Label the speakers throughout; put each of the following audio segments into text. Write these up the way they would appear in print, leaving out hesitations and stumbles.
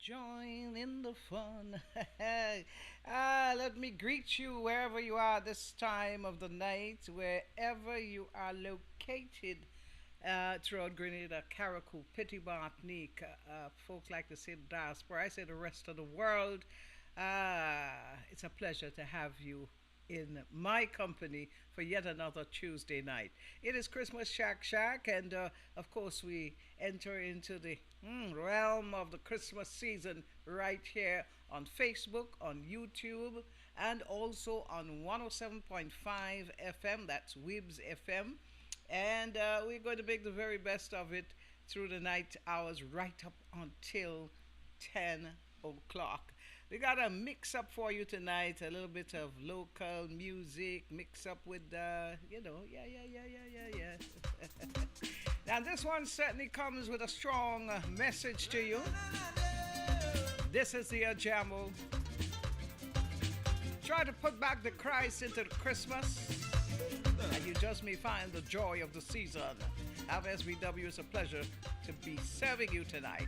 Speaker 1: Join in the fun. Let me greet you wherever you are this time of the night, wherever you are located throughout Grenada, Carriacou, Petit Martinique. Folk like to say the diaspora. I say the rest of the world. It's a pleasure to have you in my company for yet another Tuesday night. It is Christmas Shak, and of course, we enter into the realm of the Christmas season right here on Facebook, on YouTube, and also on 107.5 FM. That's Wibs FM. And we're going to make the very best of it through the night hours right up until 10 o'clock. We got a mix up for you tonight, a little bit of local music, mix up with, yeah. Now, this one certainly comes with a strong message to you. This is the Jamel. Try to put back the Christ into the Christmas, and you just may find the joy of the season. Have SBW, it's a pleasure to be serving you tonight.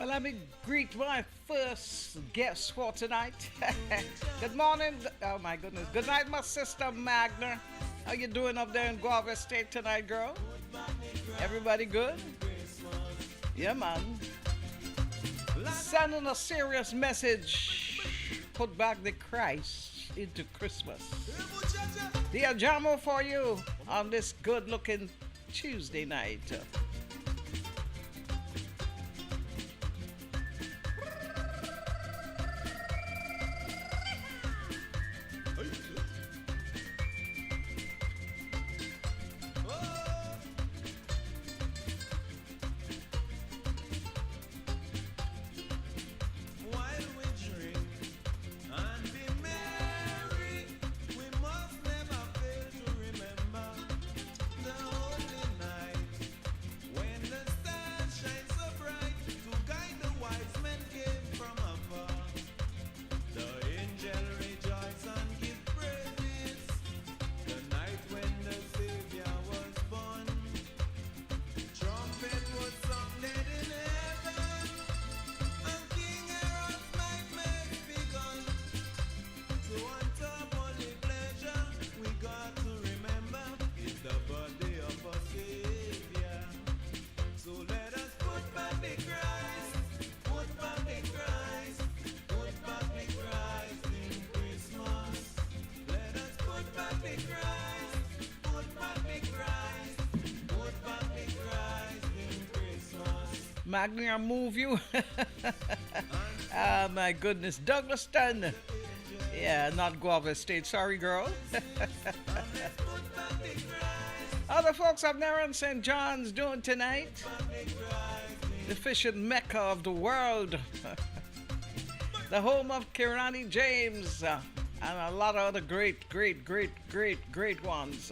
Speaker 1: Let me greet my first guest for tonight. Good morning. Oh, my goodness. Good night, my sister Magna. How you doing up there in Guava State tonight, girl? Everybody good? Yeah, man. Sending a serious message. Put back the Christ into Christmas. The Ajamo for you on this good looking Tuesday night. Magna move you. Ah, my goodness. Douglaston. Yeah, not Guava State. Sorry, girl. Other folks up there in St. John's doing tonight. The fishing mecca of the world. The home of Kirani James. And a lot of other great ones.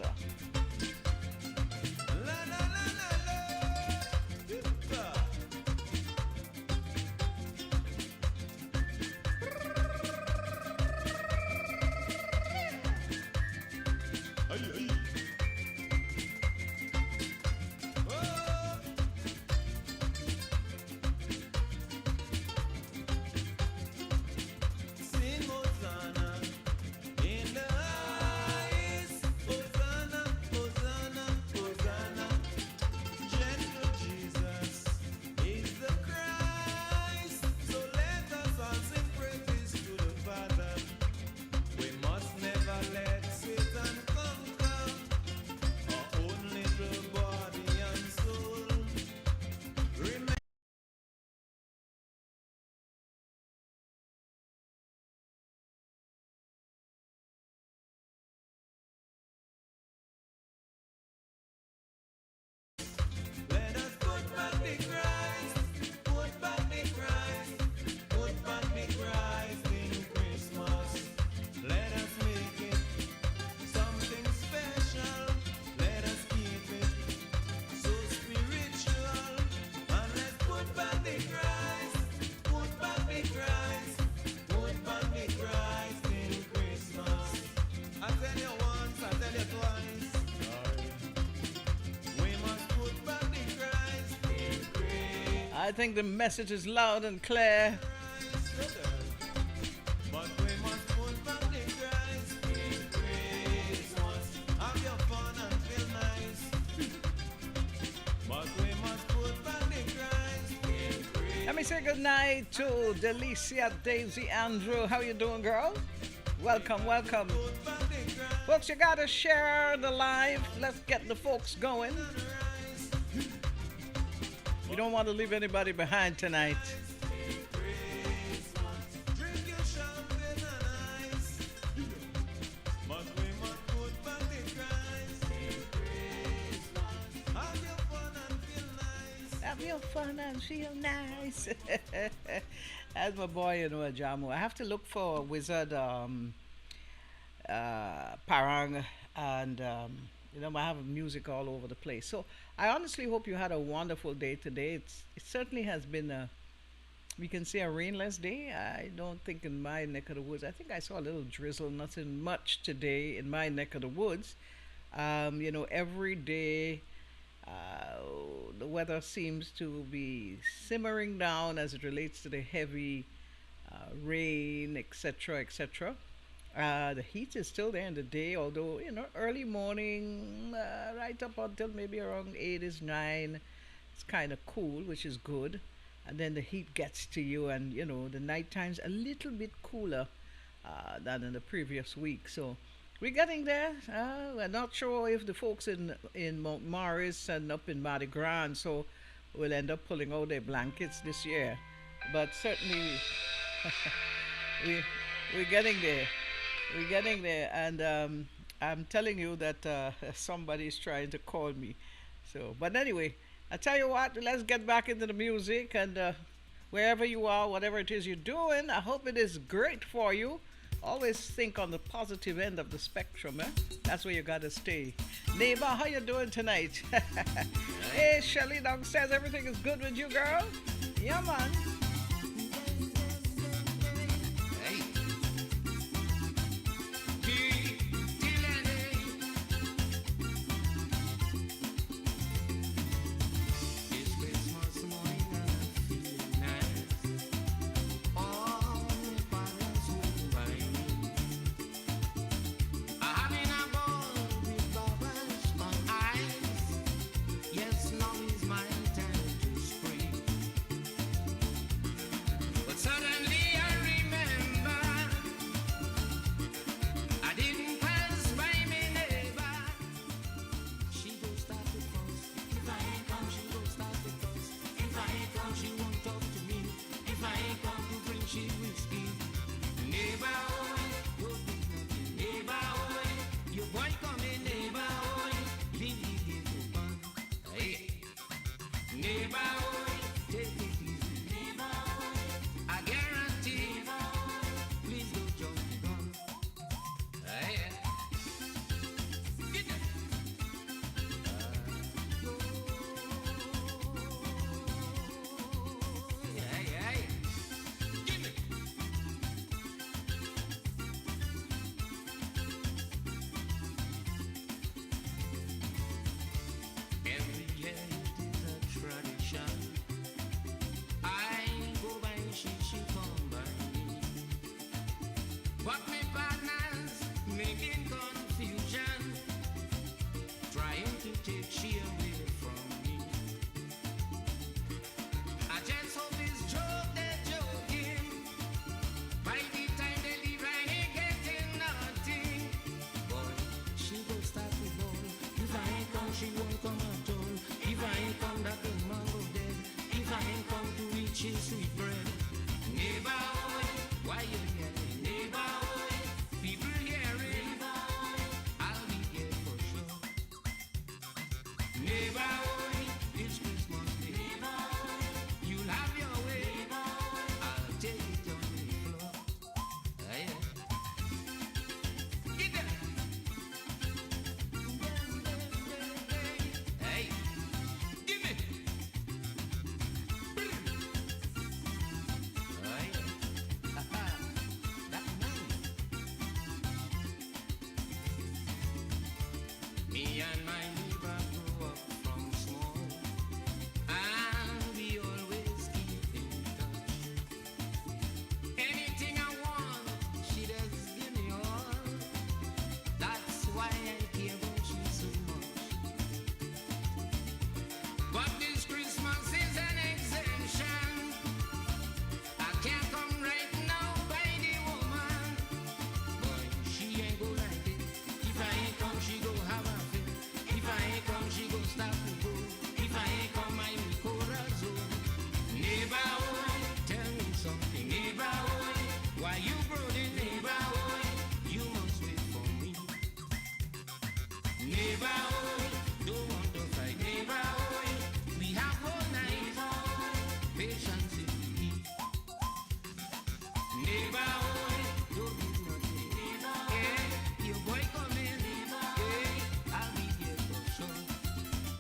Speaker 1: I think the message is loud and clear. Let me say good night to Delicia, Daisy, Andrew. How you doing, girl? Welcome, welcome. Folks, you gotta share the live. Let's get the folks going. We don't want to leave anybody behind tonight. Have your fun and feel nice. That's my boy, you know, Jamu. I have to look for Wizard Parang and I have music all over the place. So I honestly hope you had a wonderful day today. It certainly has been we can say a rainless day. I don't think in my neck of the woods. I think I saw a little drizzle, nothing much today in my neck of the woods. Every day uh, the weather seems to be simmering down as it relates to the heavy rain, etc., etc. The heat is still there in the day, although early morning, right up until maybe around 8 is 9. It's kind of cool, which is good. And then the heat gets to you, and the night time's a little bit cooler than in the previous week. So we're getting there. We're not sure if the folks in Mount Morris and up in Mardi Gras so will end up pulling out their blankets this year, but certainly we we're getting there. We're getting there, and I'm telling you that somebody's trying to call me. So, but anyway, I tell you what, let's get back into the music, and wherever you are, whatever it is you're doing, I hope it is great for you. Always think on the positive end of the spectrum, eh? That's where you gotta stay. Neighbor, how you doing tonight? Hey, Shelly Dog says everything is good with you, girl. Yeah, man.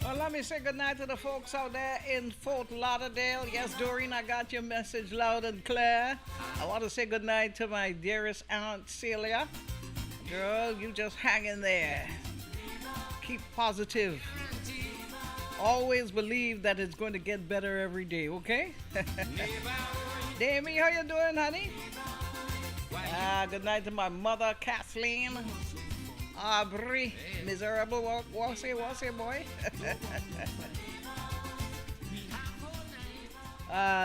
Speaker 1: Well, let me say goodnight to the folks out there in Fort Lauderdale. Yes, Doreen, I got your message loud and clear. I want to say goodnight to my dearest Aunt Celia. Girl, you just hang in there. Keep positive. Always believe that it's going to get better every day, okay? Damie, how you doing, honey? Good night to my mother, Kathleen. Aubrey, miserable, was he, boy?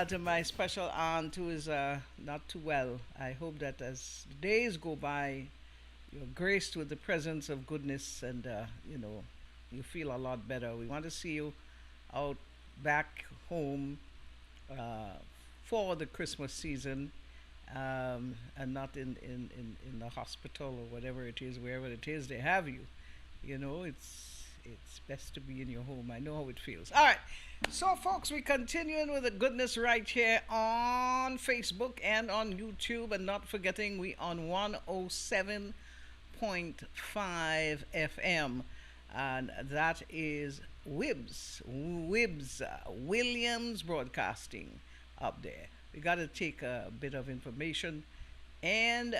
Speaker 1: To my special aunt who is not too well. I hope that as the days go by, you're graced with the presence of goodness and, you feel a lot better. We want to see you out back home uh, for the Christmas season, and not in the hospital or whatever it is, wherever it is they have you. It's best to be in your home. I know how it feels. All right. So, folks, we continuing with the goodness right here on Facebook and on YouTube, and not forgetting we on 107.5 FM, and that is Wibs Williams Broadcasting up there. We got to take a bit of information, and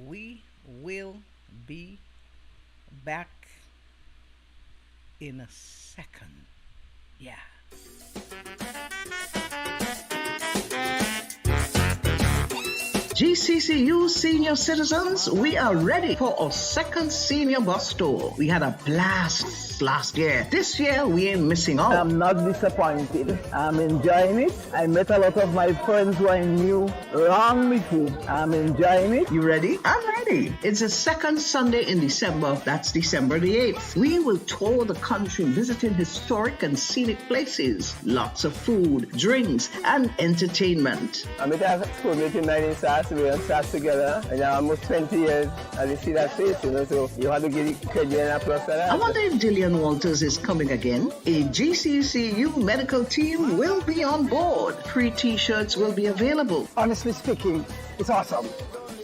Speaker 1: we will be back in a second. Yeah.
Speaker 2: GCCU senior citizens, we are ready for our second senior bus tour. We had a blast last year. This year, we ain't missing out.
Speaker 3: I'm not disappointed. I'm enjoying it. I met a lot of my friends who I knew long before. I'm enjoying it.
Speaker 2: You ready? I'm ready. It's the second Sunday in December. That's December the 8th. We will tour the country visiting historic and scenic places. Lots of food, drinks, and entertainment.
Speaker 3: I met a school meeting night in SAS. We have sat together and almost 20 years and you see that face, so you have to give it credit and applause for that.
Speaker 2: I wonder if Dillian Walters is coming again. A GCCU medical team will be on board. Free t-shirts will be available.
Speaker 3: Honestly speaking, it's awesome.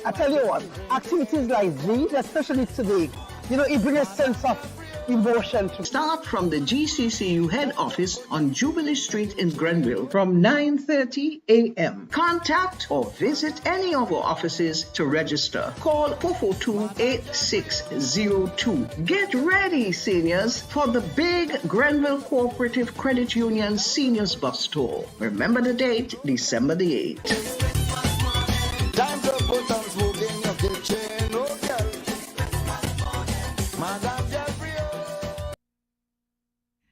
Speaker 3: I tell you what, activities like these, especially today, it brings a sense of emotion.
Speaker 2: Start from the GCCU head office on Jubilee Street in Grenville from 9:30 a.m. Contact or visit any of our offices to register. Call 442-8602. Get ready, seniors, for the big Grenville Cooperative Credit Union Seniors Bus Tour. Remember the date, December the 8th.
Speaker 4: Time to put on smoke in your kitchen, oh girl. Madam Jeffrey,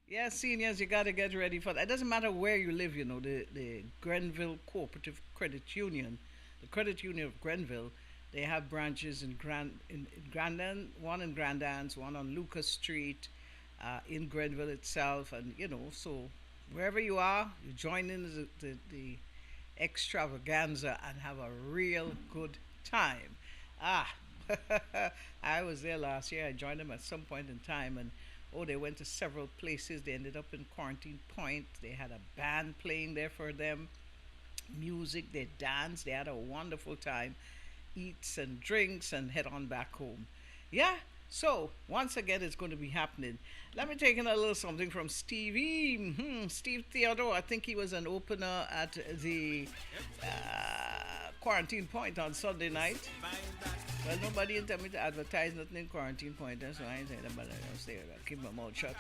Speaker 1: Yes, seniors, you got to get ready for that. It doesn't matter where you live, the Grenville Cooperative Credit Union, the Credit Union of Grenville, they have branches in Grandin, one in Grandans, one on Lucas Street, in Grenville itself, and so wherever you are, you join in the extravaganza and have a real good time. I was there last year. I joined them at some point in time, and they went to several places. They ended up in Quarantine Point. They had a band playing there for them, music, they danced, they had a wonderful time, eats and drinks, and head on back home. Yeah, so once again it's going to be happening. Let me take in a little something from Stevie. Steve Theodore, I think he was an opener at the Quarantine Point on Sunday night. Well, nobody tell me to advertise nothing in Quarantine Point. That's why I ain't saying about it. I'll stay there. Keep my mouth shut,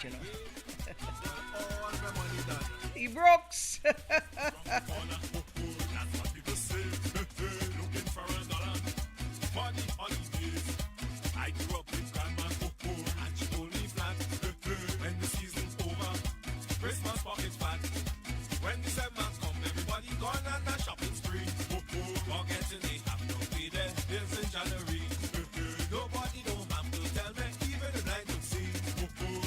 Speaker 1: He Brooks.
Speaker 5: I grew up with grandma and she told me flat. When the season's over, Christmas pockets fat. When December come, everybody gone on a shopping spree. Forgetting they have to pay their bills in January. Nobody don't have to tell me, even the blind could see.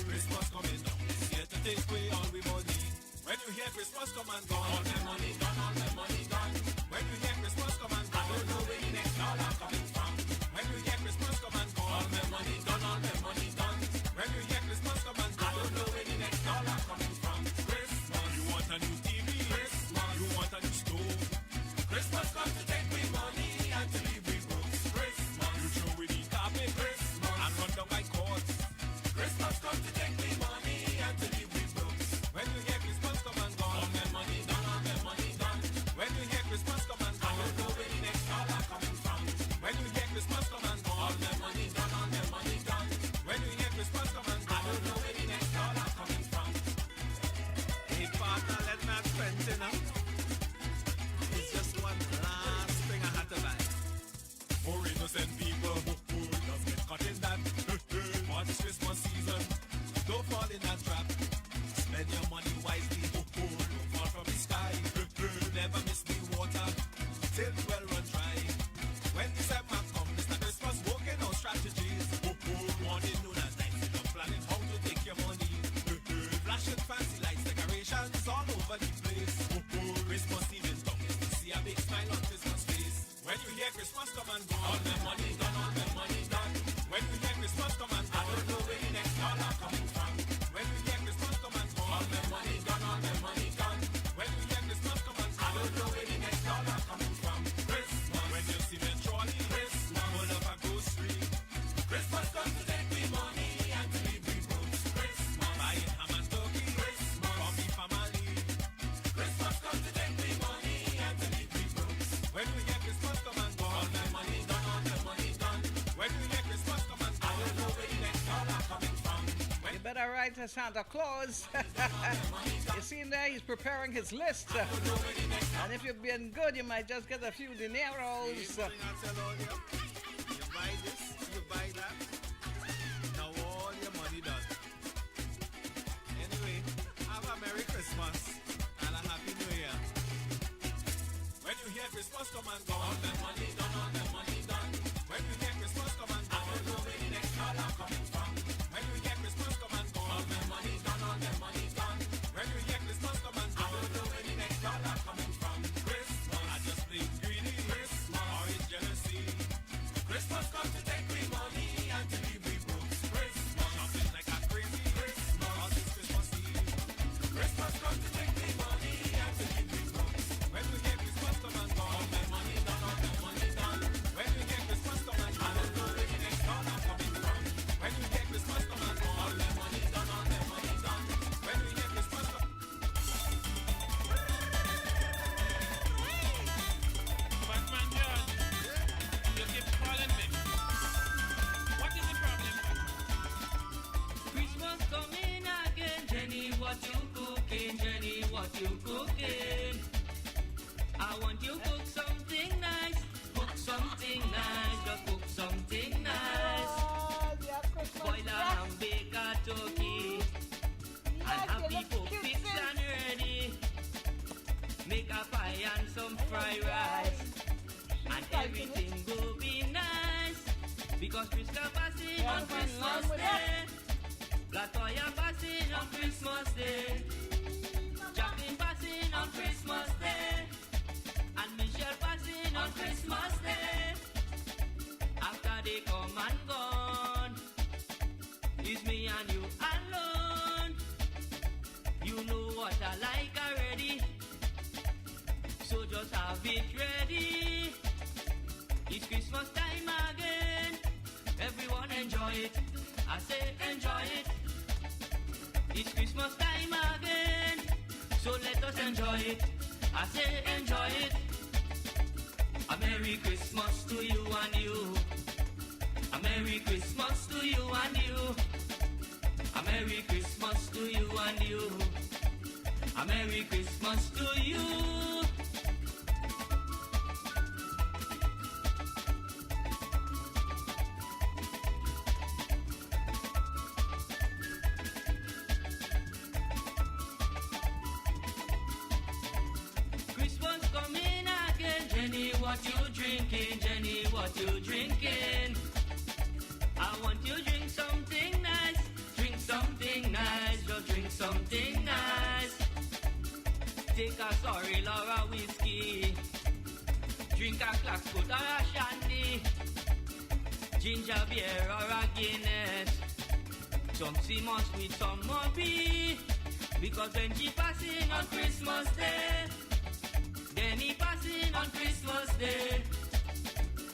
Speaker 5: Christmas coming down this year to take away all we money. When you hear Christmas come and gone, all my money gone, all my money gone. When you hear Christmas come and gone, I don't know where the next dollar coming from. When you hear Christmas come and gone, all my money done, all my money done. When you hear Christmas come and gone, I don't know where the next dollar coming from. Christmas, you want a new TV? Christmas, you want a new stove? Christmas come to take me money and to leave me broke. Christmas, you throw away the carpet. Christmas, and run down my courts. Christmas come to take me money and to leave me broke. When you hear Christmas come and gone, all my money done, all my money done. When you hear Christmas come and gone, I don't know where the next dollar coming from. When you hear Christmas come and gone, all my money done, all my money done. When you hear Christmas come and gone, I don't know where the next dollar coming from. Hey partner, let me spend enough. It's just one last thing I had to buy. Hurry hills will run dry. When December comes, Mr. Christmas working on strategies. Morning, noon, and night, sit up planning how to take your money. Flashing fancy lights, decorations all over the place. Christmas Eve is done, you see a big smile on Christmas face. When you hear Christmas come and go, all my money done, all my money done. When you hear Christmas come and go, I don't know where the next dollar coming from. When you hear Christmas come and go, all my money done, all my money done. When you hear Christmas come and go, I don't know where the next dollar coming from. Christmas, when you see me trolley, Christmas, full of a grocery. Christmas comes to take me money and to leave me books. Christmas, buying ham and turkey, Christmas, for me family. Christmas comes to take me money and to leave me books. When we get Christmas come and go, all my money done, all my money done. When we get Christmas come and go, I don't know where the next dollar coming from.
Speaker 1: You better write to Santa Claus. You see him there, he's preparing his list. And if you've been good, you might just get a few dineros.
Speaker 5: I tell all you, you buy this, you buy that. Now all your money done. Anyway, have a Merry Christmas and a Happy New Year. When you hear Christmas come and go, all my money done, all my money done. When you hear Christmas come and go, I don't know where the next dollar coming from. When you hear Christmas come and go, all my money done, all my money done. When you hear Christmas come and go, I don't know where the next dollar coming from. Christmas, I just plain greedy. Christmas, or it's jealousy. Christmas comes to take me money and to leave me books. Christmas, shopping like a crazy. Christmas, all this Christmas Eve. Christmas comes to take me money and to leave me books. When we hear Christmas come and go, all my money done, all my money done. When we hear Christmas come and go, I don't know where the next dollar coming from. When we hear Christmas come and go, all my money done, all my money done. When we hear Christmas come.
Speaker 6: Batman John, you keep calling me. What is the problem?
Speaker 7: Christmas coming again, Jenny, what you cooking? Jenny, what you cooking? I want you cook something nice, cook something nice, just cook something nice. Boil a ham, bake a turkey, and have people fixed and ready. Make a pie and some fried rice, and everything go be nice. Because Christmas passing on Christmas Day, Latoya passing on Christmas Day, Jacqueline passing on Christmas Day, and Michelle passing on Christmas Day. After they come and gone, it's me and you alone. You know what I like already, so just have it ready. It's Christmas time again, everyone enjoy it. I say enjoy it. It's Christmas time again, so let us enjoy it. I say enjoy it. A Merry Christmas to you and you. A Merry Christmas to you and you. A Merry Christmas to you and you. A Merry Christmas to you. Christmas coming again, Jenny, what you drinking? Jenny, what you drinking? I want you drink something nice, drink something nice, just drink something nice. Take a sorry or a whiskey, drink a Claxfoot or a shandy, ginger beer or a Guinness, some Simmons with some Moby. Because when she passing on Christmas Day, then he passing on Christmas Day,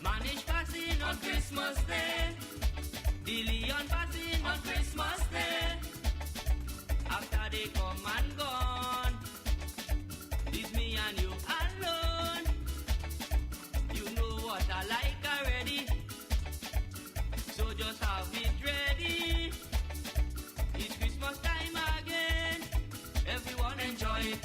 Speaker 7: Manish passing on Christmas Day, De Leon passing on Christmas Day. After they come and gone, it's me and you alone. You know what I like already, so just have it ready. It's Christmas time again, everyone enjoy it.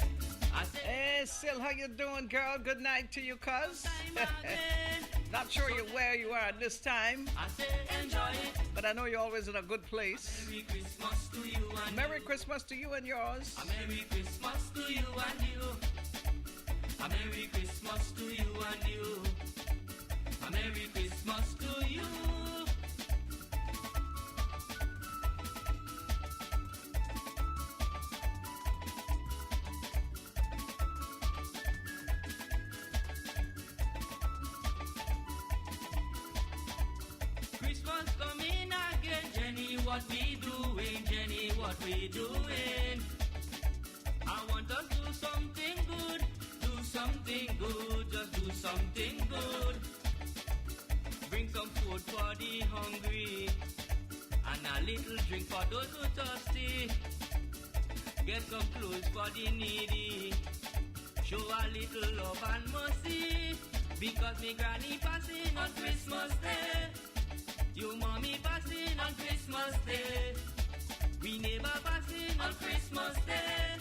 Speaker 7: I say,
Speaker 1: Hey, Sil, how you doing, girl? Good night to you, cuz.
Speaker 7: time again.
Speaker 1: Not sure where you are at this time,
Speaker 7: I say enjoy it.
Speaker 1: but I know you're always in a good place.
Speaker 7: Merry Christmas to you and
Speaker 1: Merry
Speaker 7: you.
Speaker 1: Christmas to you and yours.
Speaker 7: A Merry Christmas to you and you. A Merry Christmas to you and you. A Merry Christmas to you. Christmas coming again, Jenny, what we doing? Jenny, what we doing? I want us to do something good, do something good, just do something good. Bring some food for the hungry, and a little drink for those who thirsty. Get some clothes for the needy, show a little love and mercy. Because me granny passing on Christmas Day, you mommy passing on Christmas Day, we neighbor passing on Christmas Day,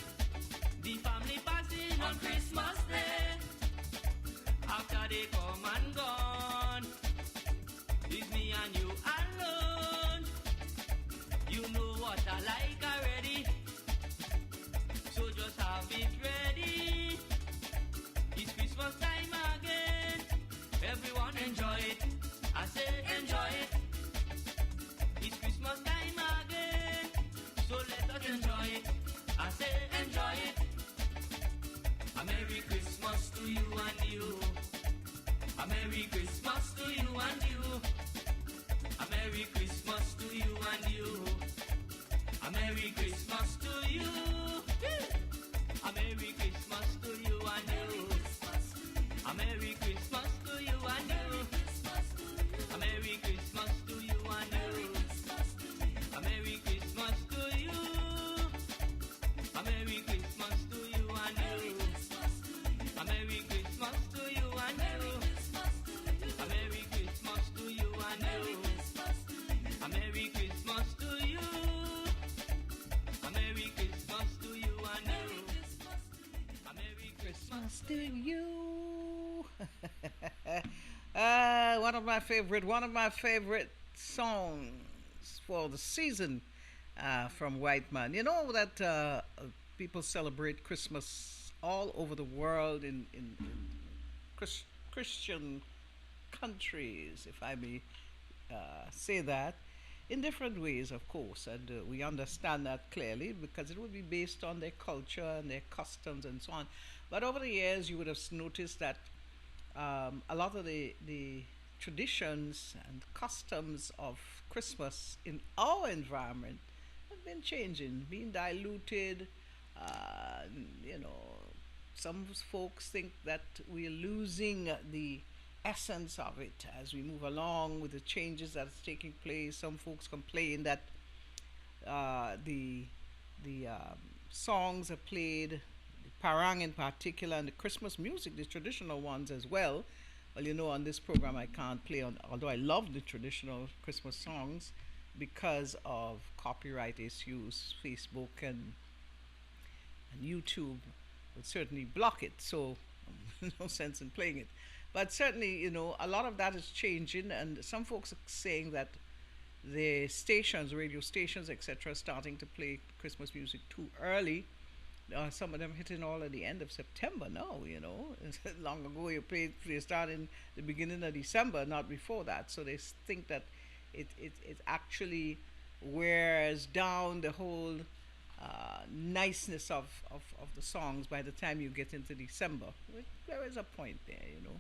Speaker 7: the family passing on Christmas Day. After they come and gone, it's me and you alone. You know what I like already, so just have it ready. It's Christmas time again, everyone enjoy it. I say enjoy it. It's Christmas time again, so let us enjoy it. I say enjoy it. A Merry Christmas to you and you. A Merry Christmas to you and you. A Merry Christmas to you and you. A Merry Christmas to you. A Merry Christmas to you and you. A Merry Christmas to you and you. A Merry Christmas to you and you. A Merry Christmas to you. A Merry Christmas to you and you. A Merry Christmas to you and you. A Merry Christmas to you and you. A Merry Christmas to you. A Merry Christmas to you and you. A Merry Christmas
Speaker 1: To you. One of my favorite songs for the season from White Man. You know that people celebrate Christmas all over the world in Christian countries, if I may say that, in different ways, of course, and we understand that clearly because it would be based on their culture and their customs and so on. But over the years, you would have noticed that a lot of the traditions and customs of Christmas in our environment have been changing, being diluted. Uh, you know, some folks think that we're losing the essence of it as we move along with the changes that's taking place. Some folks complain that the songs are played, the parang in particular, and the Christmas music, the traditional ones as well. Well, you know, on this program I can't play on, although I love the traditional Christmas songs because of copyright issues. Facebook and YouTube would certainly block it, so no sense in playing it. But certainly, you know, a lot of that is changing, and some folks are saying that the stations, radio stations, etc., are starting to play Christmas music too early. Some of them hitting all at the end of September now, you know. Long ago they start in the beginning of December, not before that. So they think that it actually wears down the whole niceness of the songs by the time you get into December. There is a point there, you know.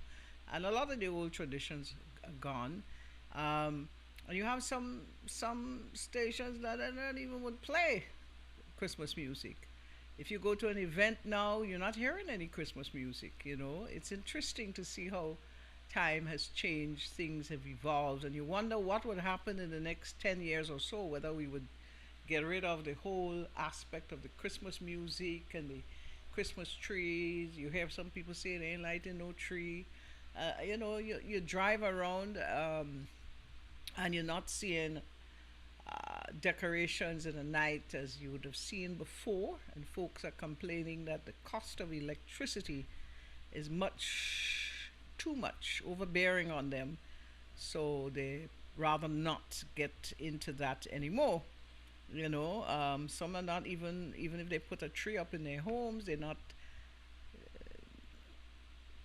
Speaker 1: And a lot of the old traditions are gone. And you have some stations that don't even would play Christmas music. If you go to an event now, you're not hearing any Christmas music, you know. It's interesting to see how time has changed, things have evolved, and you wonder what would happen in the next 10 years or so, whether we would get rid of the whole aspect of the Christmas music and the Christmas trees. You hear some people say they ain't lighting no tree. You know, you drive around and you're not seeing decorations in the night as you would have seen before, and folks are complaining that the cost of electricity is too much, overbearing on them, so they rather not get into that anymore. You know, some are not even if they put a tree up in their homes, they're not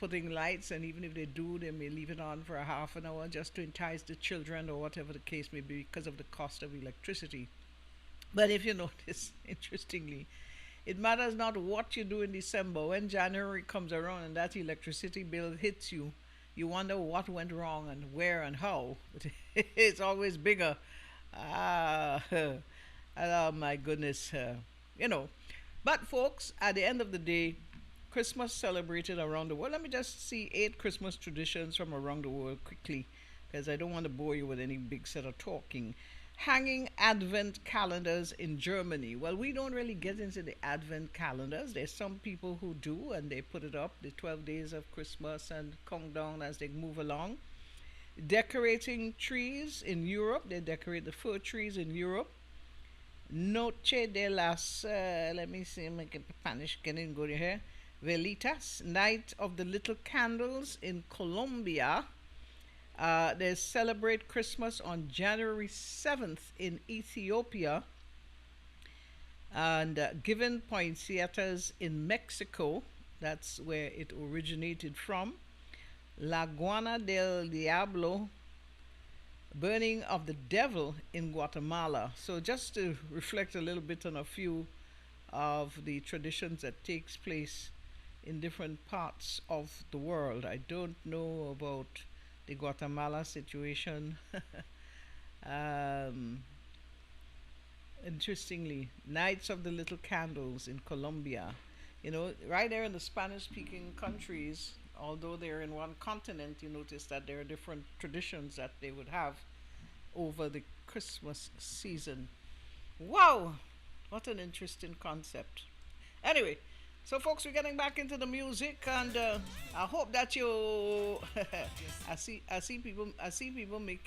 Speaker 1: putting lights, and even if they do, they may leave it on for a half an hour just to entice the children or whatever the case may be because of the cost of electricity. But if you notice, interestingly, it matters not what you do in December. When January comes around and that electricity bill hits you, you wonder what went wrong and where and how. It's always bigger. Ah, oh my goodness. You know. But, folks, at the end of the day, Christmas celebrated around the world. Let me just see 8 Christmas traditions from around the world quickly, because I don't want to bore you with any big set of talking. Hanging Advent calendars in Germany. Well, we don't really get into the Advent calendars. There's some people who do, and they put it up, the 12 days of Christmas, and count down as they move along. Decorating trees in Europe. They decorate the fir trees in Europe. Noche de las, let me see, make it Spanish, can it go here? Velitas, Night of the Little Candles in Colombia. They celebrate Christmas on January 7th in Ethiopia. And given poinsettias in Mexico, that's where it originated from. La Guana del Diablo, burning of the devil in Guatemala. So just to reflect a little bit on a few of the traditions that takes place in different parts of the world. I don't know about the Guatemala situation. um, Interestingly, Nights of the Little Candles in Colombia. You know, right there in the Spanish speaking countries, although they're in one continent, you notice that there are different traditions that they would have over the Christmas season. Wow! What an interesting concept. Anyway, so folks, we're getting back into the music, and I hope that you. I see people make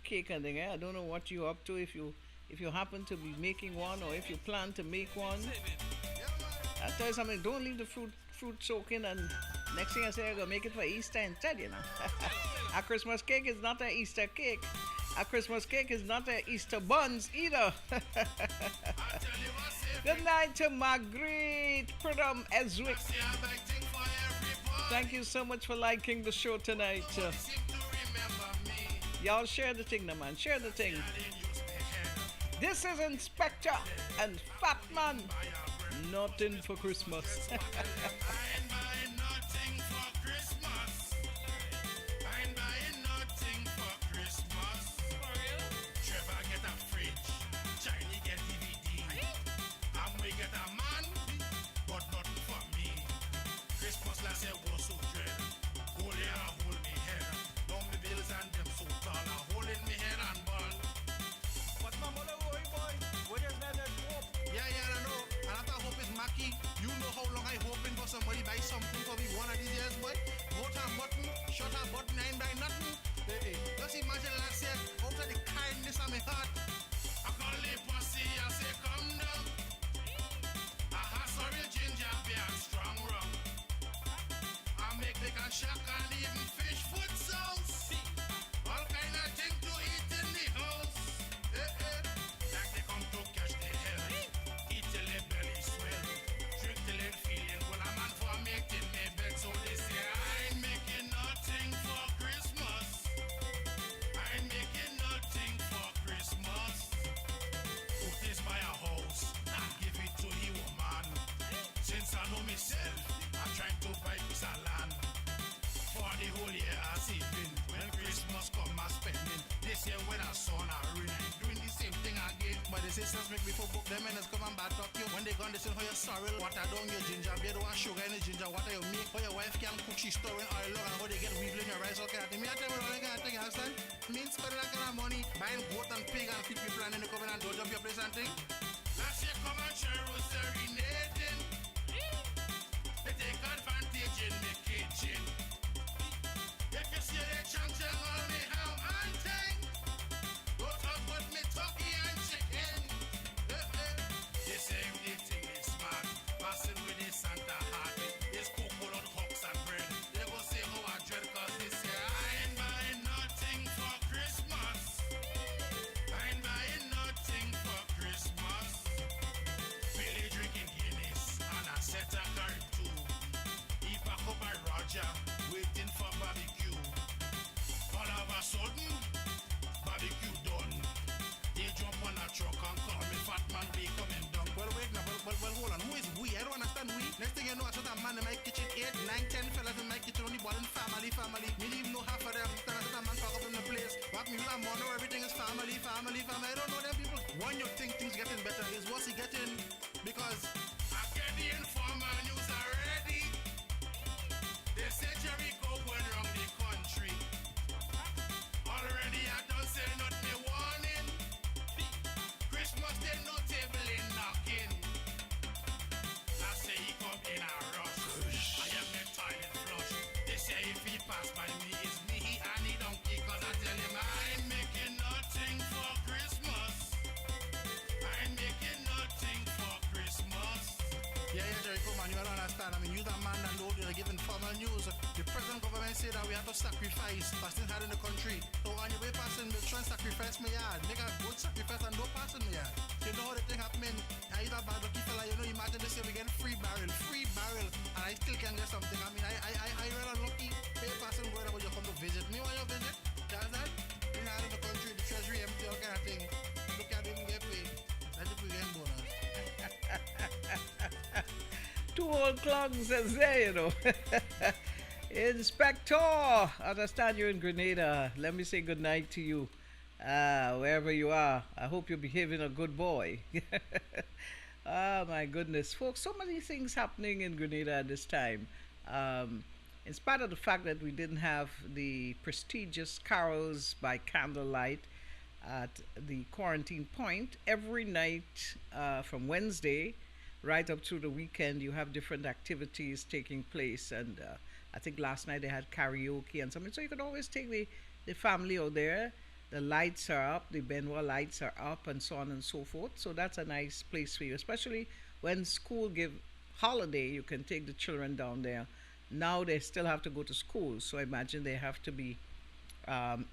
Speaker 1: cake and thing. I don't know what you're up to, if you happen to be making one or if you plan to make one. I tell you something, don't leave the fruit soaking, and next thing I say, I'm gonna make it for Easter instead, you know. A Christmas cake is not an Easter cake. A Christmas cake is not an Easter buns either. Good night to Margaret Pradam Eswick. Thank you so much for liking the show tonight. Y'all share the thing, now, man. Share the thing. This is Inspector and Fatman. Nothing for Christmas.
Speaker 5: You know how long I hoping for somebody buy something for me one of these years, boy. Vote a button, shut a button, I ain't buy nothing. Hey, just imagine last year, out of the kindness of my heart, I call the pussy, I say come down. I have sorry ginger beer and strong rum. I make big and shack and even fish food sauce. All kind of thing to eat in the house. Like they come to catch the hell. Eat till the belly swell. Drink till it feeling well. I'm man for making me bed. So they say I ain't making nothing for Christmas. I ain't making nothing for Christmas. Put this by a house and give it to you, man. Since I know myself, I'm trying to buy piece of land. For the whole year I saving. When Christmas come, I spending. This year when I saw I ruin, I'm doing the same thing again. But the sisters make me for book them and come and bad talk you. When they gone, they say how you sorry. What I don't your ginger beer, don't want sugar in the ginger. What you make? How your wife can cook, she's storing oil and how they get weevil in your rice. Okay, me I tell you what I can think, you understand? Means spending that kind of money, buying goat and pig and feed people and then they come in and don't up your place and thing. Last year come and share was serenading. They take advantage in the kitchen. If you see the chang on me ham and thing, don't talk with me turkey and chicken. They say the thing is smart, passing with the Santa hat. It's coconut hooks and bread. They go say how I dread cause they say I ain't buying nothing for Christmas. I ain't buying nothing for Christmas. Billy drinking Guinness, we coming down. Well, wait now, hold on. Who is we? I don't understand we. Next thing you know, I saw that man in my kitchen, 8, 9, 10 fellas in my kitchen, only balling family. Me even know half of them. Then I saw that man pack up in the place. What me, I'm know everything is family. I don't know them people. When you think things getting better, is what's he getting? Because I get the informal news already. They say Jericho went wrong the country. Already I don't say nothing warning. Christmas day no table in knocking. I say he come in a rush. I am the toilet flush. They say if he pass by me, it's me and he don't kick. Cause I tell him I ain't making nothing for Christmas. I ain't making nothing for Christmas. Yeah, Jericho man, you don't understand. I mean, you the man that know you're giving formal news. The present government say that we have to sacrifice fasting hard in the country. So on your way passing, make sure and sacrifice my yard. Make a good sacrifice and don't pass in my yard. You know how the thing happening. I either bad lucky fella, you know, imagine this year we get free barrel, and I still can get something. I mean, I rather lucky pay passing word about you come to visit me when you visit. That's that. You're not in the country, the treasury empty, all kind of thing. Look at him get paid. That's if we get bonus.
Speaker 1: Two old clogs as there, you know. Inspector, I understand you're in Grenada. Let me say good night to you. Wherever you are, I hope you're behaving a good boy. Oh my goodness, folks, so many things happening in Grenada at this time. In spite of the fact that we didn't have the prestigious carols by candlelight at the quarantine point, every night from Wednesday right up to the weekend, you have different activities taking place. And I think last night they had karaoke and something. So you could always take the family out there. The lights are up, the Benoit lights are up, and so on and so forth. So that's a nice place for you, especially when school give holiday. You can take the children down there. Now they still have to go to school, so I imagine they have to be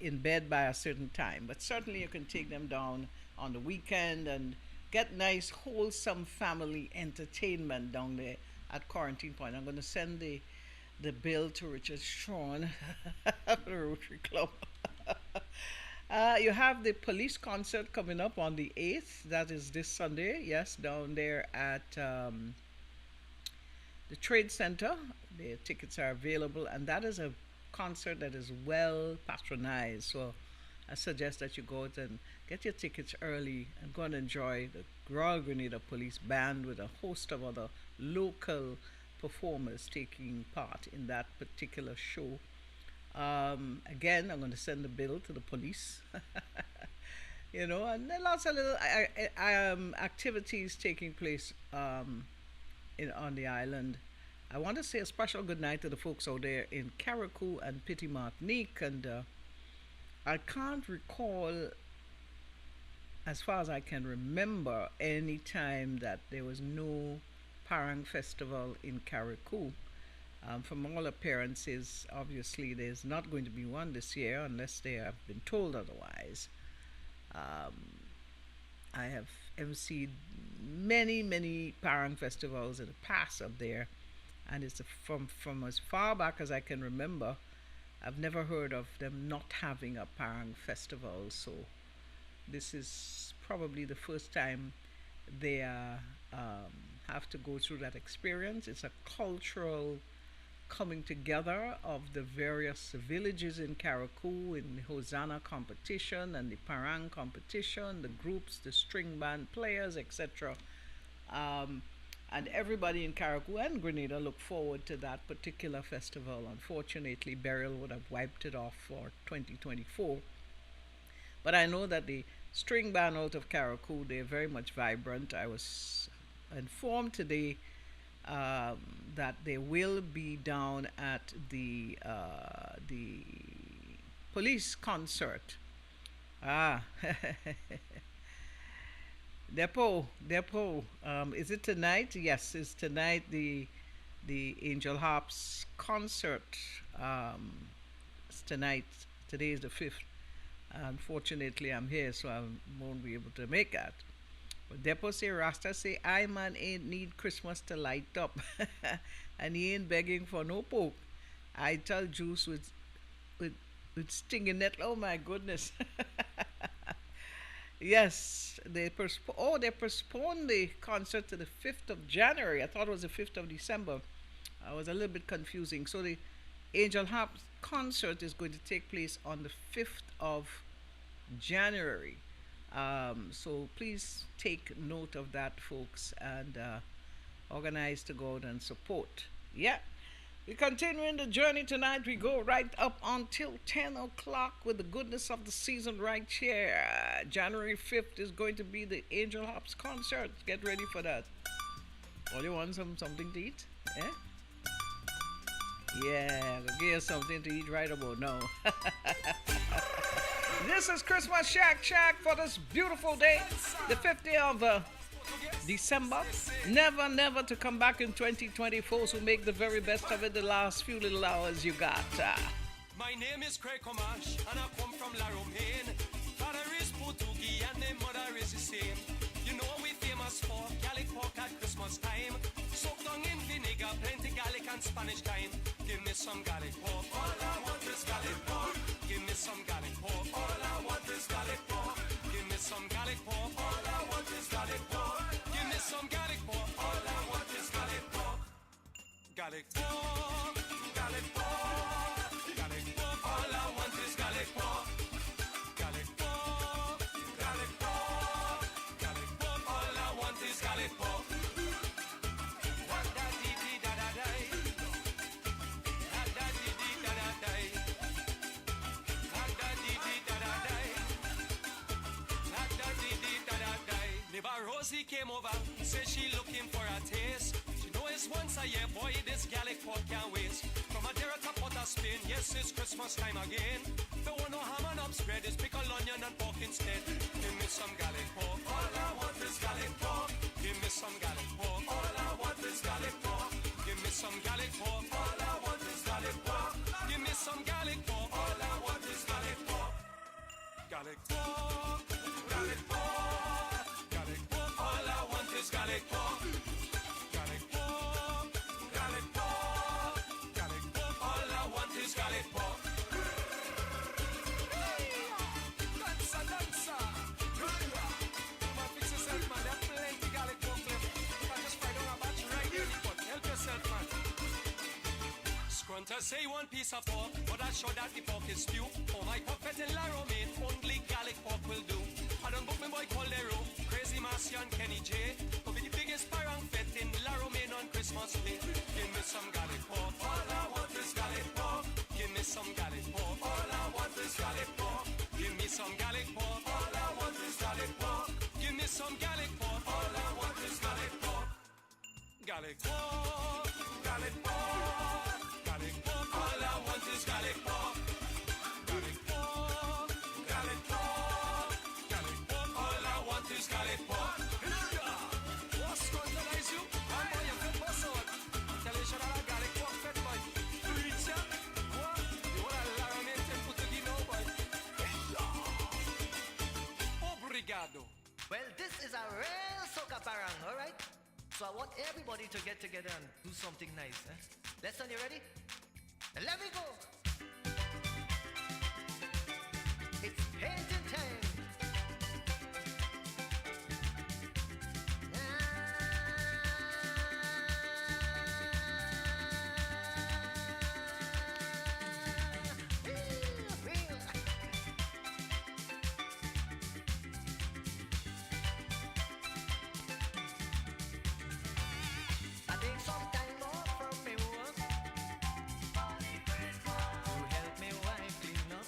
Speaker 1: in bed by a certain time. But certainly you can take them down on the weekend and get nice, wholesome family entertainment down there at Quarantine Point. I'm going to send the bill to Richard Sean of the Rotary Club. You have the police concert coming up on the 8th. That is this Sunday, yes, down there at the Trade Center. The tickets are available, and that is a concert that is well patronized. So I suggest that you go out and get your tickets early and go and enjoy the Royal Grenada Police Band with a host of other local performers taking part in that particular show. Again, I'm going to send the bill to the police. You know, and there are lots of little activities taking place on the island. I want to say a special good night to the folks out there in Carriacou and Petit Martinique, and I can't recall, as far as I can remember, any time that there was no Parang Festival in Carriacou. From all appearances, obviously, there's not going to be one this year unless they have been told otherwise. I have emceed many Parang festivals in the past up there, and it's from as far back as I can remember. I've never heard of them not having a Parang festival, so this is probably the first time they have to go through that experience. It's a cultural coming together of the various villages in Carriacou in the Hosanna competition and the Parang competition, the groups, the string band players, etc. And everybody in Carriacou and Grenada look forward to that particular festival. Unfortunately, Burial would have wiped it off for 2024. But I know that the string band out of Carriacou, they're very much vibrant. I was informed today that they will be down at the police concert. Depot. Is it tonight? Yes, it's tonight. The Angel Harps concert. It's tonight. Today is the 5th. Unfortunately, I'm here, so I won't be able to make that. But Depot say, Rasta say, I man ain't need Christmas to light up. And he ain't begging for no poke. I tell Juice with stinging nettle. Oh my goodness. Yes, they postponed the concert to the 5th of January. I thought it was the 5th of December. I was a little bit confusing. So the Angel Harp concert is going to take place on the 5th of January. So please take note of that, folks, and organize to go out and support. Yeah. We're continuing the journey tonight. We go right up until 10 o'clock with the goodness of the season right here. January 5th is going to be the Angel Hops concert. Get ready for that. All you want something to eat? Eh? Yeah, I'll give you something to eat right about now. This is Christmas Shak for this beautiful day, the 50th of December. Never, never to come back in 2024, so make the very best of it the last few little hours you got.
Speaker 5: My name is Craig Comash, and I come from La Romaine. Father is Portuguese, and the mother is the same. You know we famous for Gallic pork at Christmas time. Soaked down in vinegar, plenty Gallic and Spanish time. Give me some Gallic pork. All I want is Gallic pork. Give me some Gallic pork. All I want is Gallic pork. Give me some Gallic pork. All I want is Gallic pork. Give me some Gallic pork. All I want is Gallic pork. Gallic pork. Gallic pork. Gallic pork. All I want is Gallic pork. Gallic pork. Gallic pork. Gallic pork. All I want is Gallic pork. Rosie came over, said she looking for a taste. She knows once a year, boy, this Gallic pork can't waste. From a Madeira to Port of Spain, yes, it's Christmas time again. Don't want no ham and upspread, it's pickle onion and pork instead. Give me some Gallic pork, all I want is Gallic pork. Give me some Gallic pork, all I want is Gallic pork. Give me some Gallic pork, all I want is Gallic pork. Give me some Gallic pork, all I want is Gallic pork. Gallic pork, Gallic pork. Gallic pork, Gallic pork, Gallic pork, Gallic pork. All I want is Gallic pork. Dancer, dancer, driver. Come on, fix yourself, man. There's plenty Gallic pork left. You can just fry down a batch right here in the pot. Help yourself, man. Scrunter say one piece of pork, but I show that the pork is stew. Oh, my puppet in La Romaine, only Gallic pork will do. I don't book me boy Caldero, Crazy Marcy and Kenny J. Go be the biggest parang fet in La Romaine on Christmas Day. Give me some Gallic pork, all I want is Gallic pork. Give me some Gallic pork, all I want is Gallic pork. Give me some Gallic pork, all I want is Gallic pork. Give me some Gallic pork, all I want is Gallic pork. Gallic pork, Gallic pork, Gallic pork, all I want is Gallic pork. Gallic pork, Gallic pork, Gallic pork, all I want is Gallic pork. What's scandalize you? I'm boy, you fed boss out. Tell you should have Gallic pork fed boy. Reach ya, what? You want a Laramie temple to give no boy? Obrigado.
Speaker 8: Well, this is a real soca parang, alright? So I want everybody to get together and do something nice. Lesson, you ready? Let me go! It's painting time! I take some time off from me work to help me wife clean up.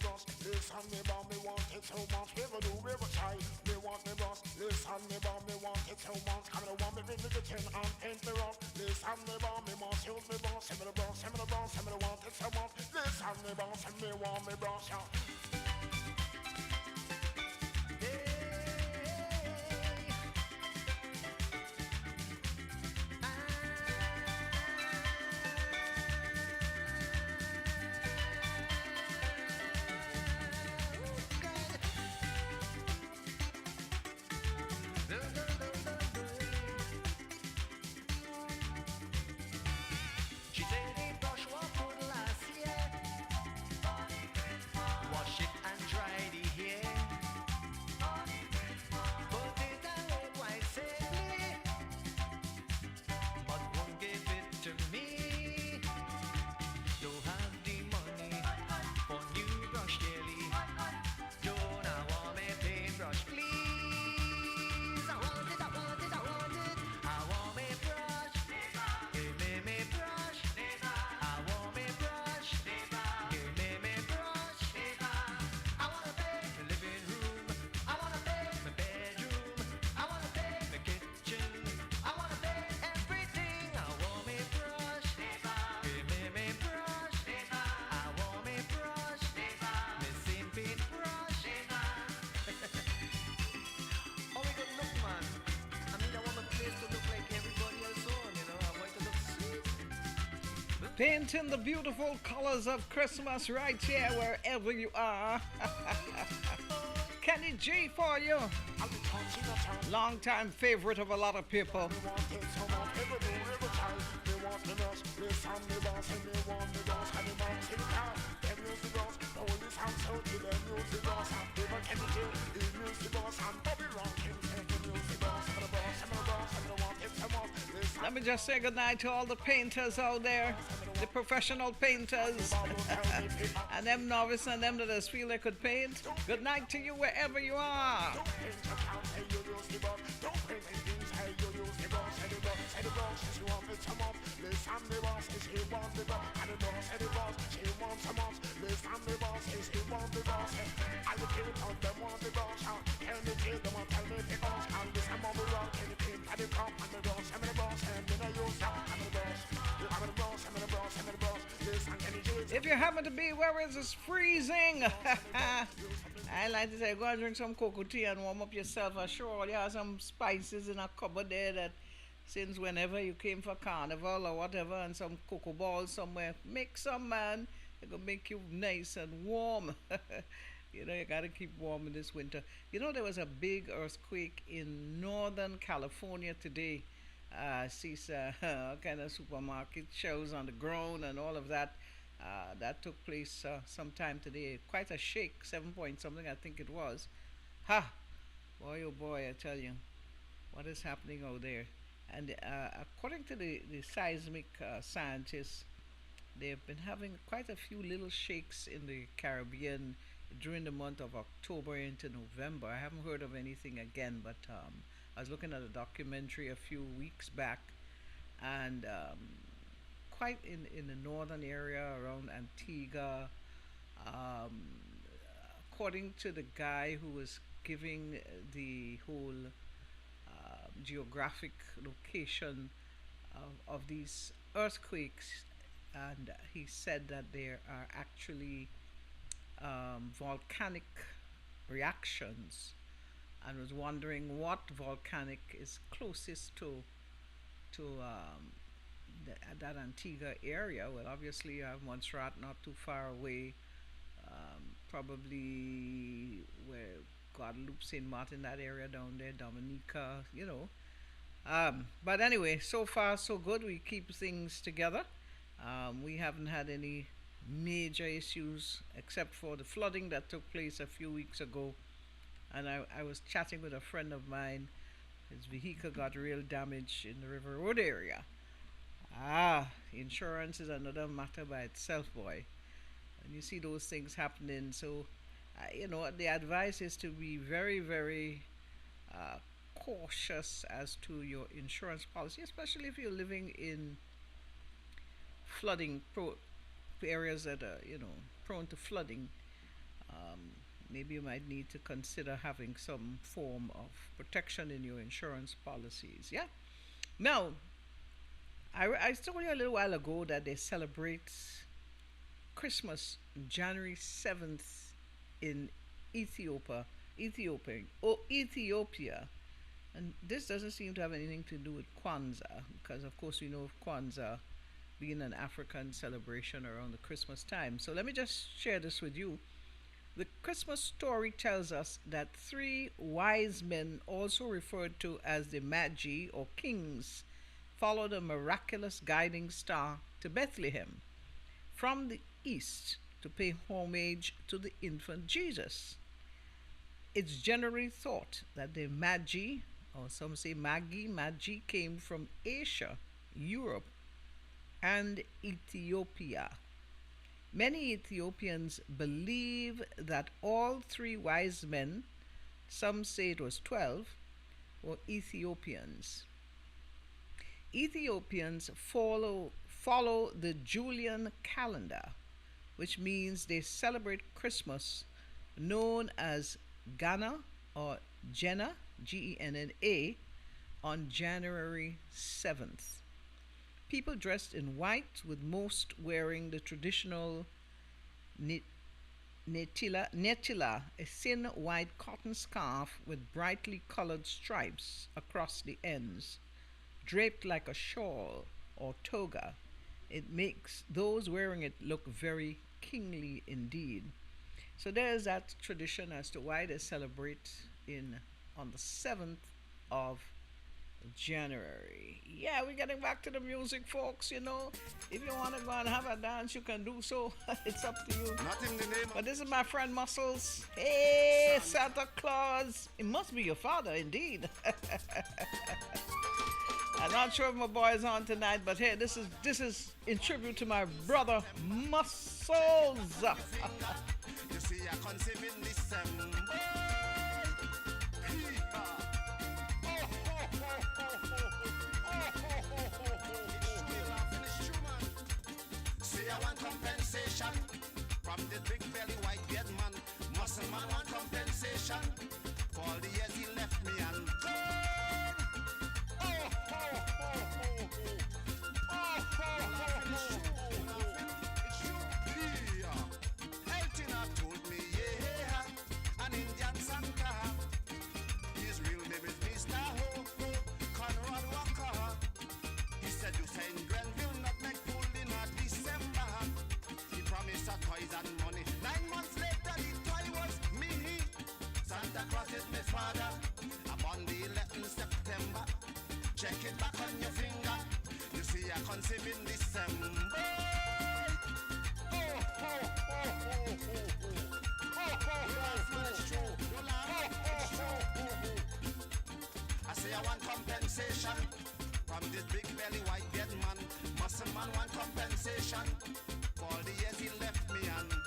Speaker 4: boss. Listen me boss, me want it so much. Never do, never try. Me want me boss. Listen me boss, me want it so much. Come on, want me bring the kitchen and paint the rock. Listen me boss, me want use me boss. Send me the boss, send me the boss, send me the want it so much. Listen me boss, and me want me boss. Yeah.
Speaker 8: She said the brush was good last year. Wash it and dry the hair. Put it away quite safely, but won't give it to me. Don't have the money for new brush daily. Don't I want me paintbrush, please? I want it, I want it, I want it. I want me brush. Give me brush. I want me brush. Give me brush. I wanna paint the living room. I wanna paint my bedroom. I wanna paint the kitchen. I wanna paint everything. I want me brush. Give me brush. I want me brush. Me same paint brush. Oh, we good look, man. I mean, I want my place to look like everybody else on, you know. I want it to look sweet.
Speaker 1: Painting the beautiful colors of Christmas right here wherever you are. Kenny G for you. Long time favorite of a lot of people.
Speaker 4: Me want it so much. Never do, never try. Me want me boss. Listen me boss, and me want me boss. And me boss in the car. Them use the boss. Police and so to them use the boss. And people can do. He use the boss. And Bobby Rankin said he use the boss. I'm the boss, I'm the boss, and me want it so much. Listen.
Speaker 1: Let me just say goodnight to all the painters out there, the professional painters, and them novice and them that just feel they could paint. Good night to you wherever you are.
Speaker 4: Don't paint your town, hey, you use the boss. Don't paint the things, hey, you use the boss. Hey, the boss, hey, the boss, she want me some up. Listen, the boss, is he want the boss. And the boss, hey, the boss, she want some up. Listen, the boss, is he want the boss. Hey, I look at it, them want the boss. Tell me, them want tell me the boss. And this, I'm on the rock, and the paint, and the cup, and the boss, I'm the boss. And then I use that, I'm the boss. I'm the boss, I'm the boss, I'm the boss. Listen, can you do it?
Speaker 1: If you happen to be where it's freezing, I like to say go and drink some cocoa tea and warm up yourself. I'm sure you have some spices in a cupboard there that since whenever you came for carnival or whatever, and some cocoa balls somewhere, make some, man. It gonna make you nice and warm. You know, you gotta keep warm in this winter. You know, there was a big earthquake in Northern California today. See all kind of supermarket shows on the ground and all of that. That took place sometime today. Quite a shake, 7 point something, I think it was. Ha! Boy, oh boy, I tell you, what is happening out there? And according to the seismic scientists, they've been having quite a few little shakes in the Caribbean during the month of October into November. I haven't heard of anything again, but I was looking at a documentary a few weeks back, and quite in the northern area around Antigua. Um, According to the guy who was giving the whole geographic location of these earthquakes, and he said that there are actually volcanic reactions, and was wondering what volcanic is closest to that Antigua area. Well, obviously you have Montserrat not too far away, probably where Guadeloupe, Saint Martin, that area down there, Dominica, you know. But anyway, so far so good. We keep things together. We haven't had any major issues except for the flooding that took place a few weeks ago. And I was chatting with a friend of mine. His vehicle got real damage in the River Road area. Insurance is another matter by itself, boy. And you see those things happening. So, the advice is to be very, very cautious as to your insurance policy, especially if you're living in flooding areas that are, prone to flooding. maybe you might need to consider having some form of protection in your insurance policies. Yeah. Now, I told you a little while ago that they celebrate Christmas January 7th in Ethiopia, Ethiopia. And this doesn't seem to have anything to do with Kwanzaa, because of course we know of Kwanzaa being an African celebration around the Christmas time. So let me just share this with you. The Christmas story tells us that three wise men, also referred to as the Magi or kings, followed a miraculous guiding star to Bethlehem from the east to pay homage to the infant Jesus. It's generally thought that the Magi, or some say Magi, came from Asia, Europe, and Ethiopia. Many Ethiopians believe that all three wise men, some say it was 12, were Ethiopians. Ethiopians follow the Julian calendar, which means they celebrate Christmas known as Ghana or Jenna, Genna, on January 7th. People dressed in white, with most wearing the traditional netila, a thin white cotton scarf with brightly colored stripes across the ends, draped like a shawl or toga. It makes those wearing it look very kingly indeed. So there's that tradition as to why they celebrate in on the 7th of January. Yeah, we're getting back to the music, folks. You know, if you want to go and have a dance, you can do so. It's up to you.
Speaker 4: Not in the name
Speaker 1: But this is my friend Muscles. Hey, Santa Claus. It must be your father, indeed. I'm not sure if my boy is on tonight, but hey, this is in tribute to my brother Muscles.
Speaker 4: You see, I conceive in December. See, I want compensation from the big belly white beard man. Muscle man want compensation for all the years he left me and gone. Eltina told me, yeah, an Indian Santa. His real name is Mr. Ho, Conrad Walker. He said you say in Grenville not make fool in a December. He promised her toys and money. 9 months later the toy was me. Santa Claus is my father. Upon the 11th September. Check it back on your finger. You see I conceive in December. I say I want compensation from this big belly white beard man. Muscle man want compensation for all the years he left me and gone.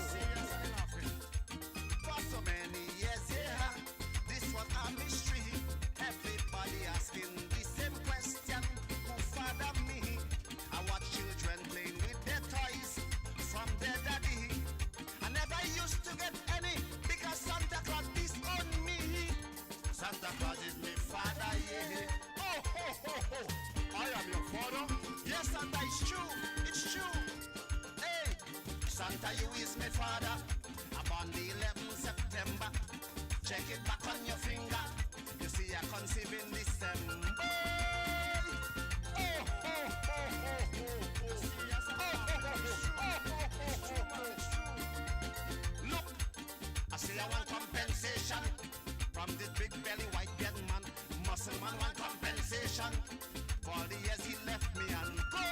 Speaker 4: Seriously laughing. For so many years, yeah, this was a mystery. Everybody asking the same question: who fathered me? I watch children playing with their toys from their daddy. I never used to get any because Santa Claus disowned me. Santa Claus is my father, yeah. Oh, ho, ho, ho. I am your father. Yes, Santa, it's true. It's true. Hey, Santa, you is my father. Upon the 11th September. Check it back on your finger. You see, I conceive in December. Oh, ho, ho, ho, ho, ho. Look, I say I want compensation from this big belly white beard man. Muscle man want compensation for all the years he left me and gone.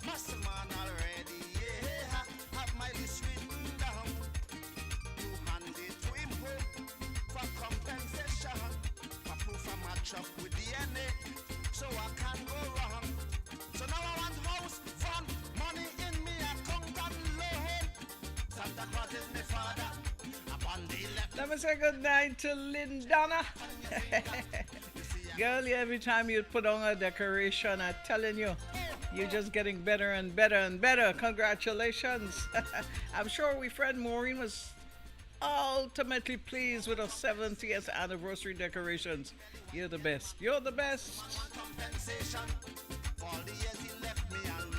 Speaker 4: Muscle man already, yeah, have my list written down to hand it to him home for compensation. I proof a match up with DNA, so I can't go wrong. So now I want house, fun, money in me account and loan. Santa Claus is my father.
Speaker 1: Let me say good night to Lindana. Girl, every time you put on a decoration, I'm telling you, you're just getting better and better and better. Congratulations. I'm sure we friend Maureen was ultimately pleased with our 70th anniversary decorations. You're the best. You're the best.
Speaker 4: Compensation for all the years he left me and go.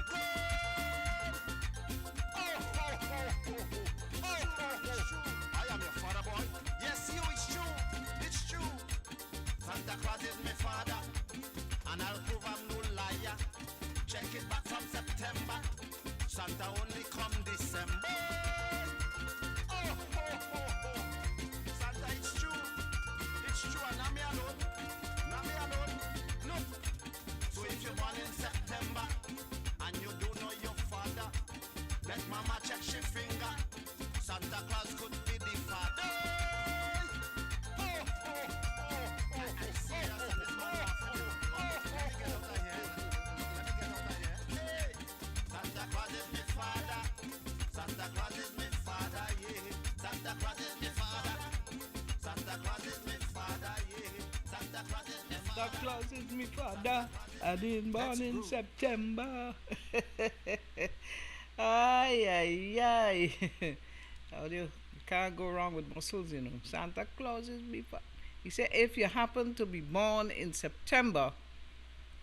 Speaker 4: I am your father, boy. Yes, you, it's true. It's true. Santa Claus is my father, and I'll prove I'm no liar. Check it back from September. Santa only come December. Santa, it's true. It's true, and not me alone. Not me alone. Look. So if you're born in September and you don't know your father, let mama check she finger. Santa Claus could be the father. I see us and this man laughing. Let me get out of here. Let me get out of here. Hey, Santa Claus is my father. Santa Claus is my father, yeah. Santa Claus is my father. Santa Claus is my father, yeah. Santa Claus is my
Speaker 1: Santa
Speaker 4: father.
Speaker 1: Claus is my father. I didn't born in September. Ay, ay, ay. How do you can't go wrong with muscles, you know. Santa Claus is me. He said if you happen to be born in September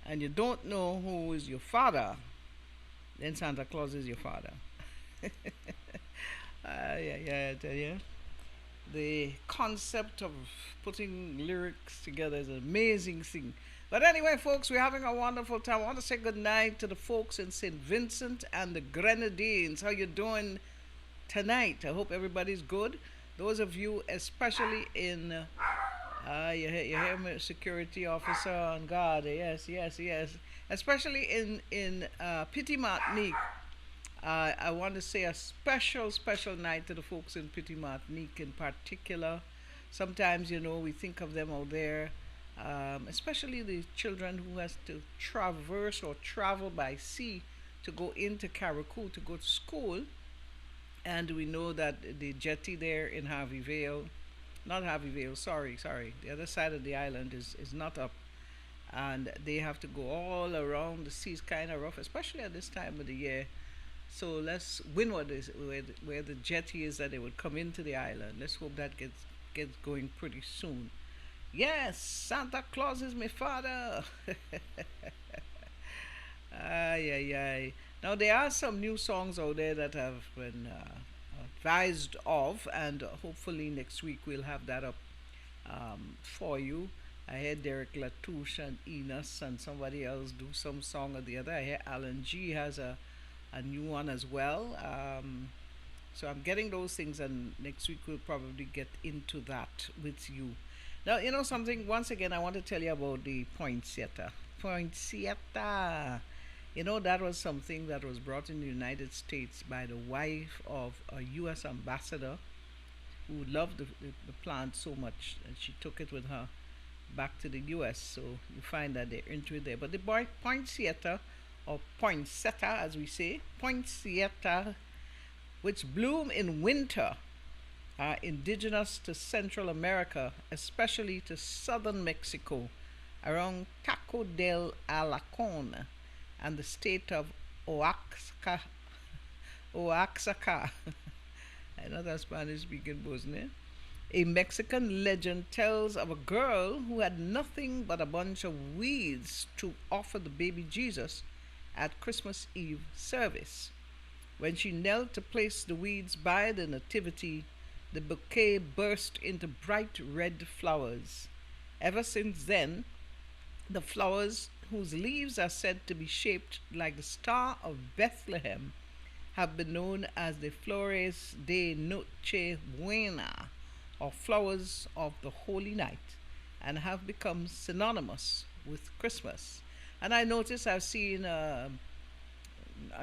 Speaker 1: and you don't know who is your father, then Santa Claus is your father. Ay, ay, ay, I tell you. The concept of putting lyrics together is an amazing thing. But anyway, folks, we're having a wonderful time. I want to say good night to the folks in St. Vincent and the Grenadines. How you doing tonight? I hope everybody's good. Those of you, especially in, you hear me, security officer on guard. Yes, yes, yes. Especially in Petit Martinique. I want to say a special, special night to the folks in Petit Martinique in particular. Sometimes, you know, we think of them out there, especially the children who has to traverse or travel by sea to go into Carriacou to go to school. And we know that the jetty there in Harvey Vale, not Harvey Vale, sorry, the other side of the island is not up. And they have to go all around. The sea's kind of rough, especially at this time of the year. So let's Windward is where the jetty is that they would come into the island. Let's hope that gets going pretty soon. Yes, Santa Claus is my father. Ay ay ay. Now there are some new songs out there that have been advised of, and hopefully next week we'll have that up for you. I heard Derek Latouche and Enos and somebody else do some song or the other. I hear Alan G has a new one as well. So I'm getting those things, and next week we'll probably get into that with you. Now, you know something, once again, I want to tell you about the poinsettia. Poinsettia. You know, that was something that was brought in the United States by the wife of a U.S. ambassador who loved the plant so much, and she took it with her back to the U.S. So you find that they're into it there. But the poinsettia, or poinsettia as we say, poinsettia, which bloom in winter, are indigenous to Central America, especially to southern Mexico, around Taco del Alacon and the state of Oaxaca. Oaxaca. I know that's Spanish speaking, wasn't it? A Mexican legend tells of a girl who had nothing but a bunch of weeds to offer the baby Jesus at Christmas Eve service. When she knelt to place the weeds by the nativity, the bouquet burst into bright red flowers. Ever since then, the flowers, whose leaves are said to be shaped like the Star of Bethlehem, have been known as the Flores de Noche Buena, or flowers of the Holy Night, and have become synonymous with Christmas. And I notice I've seen a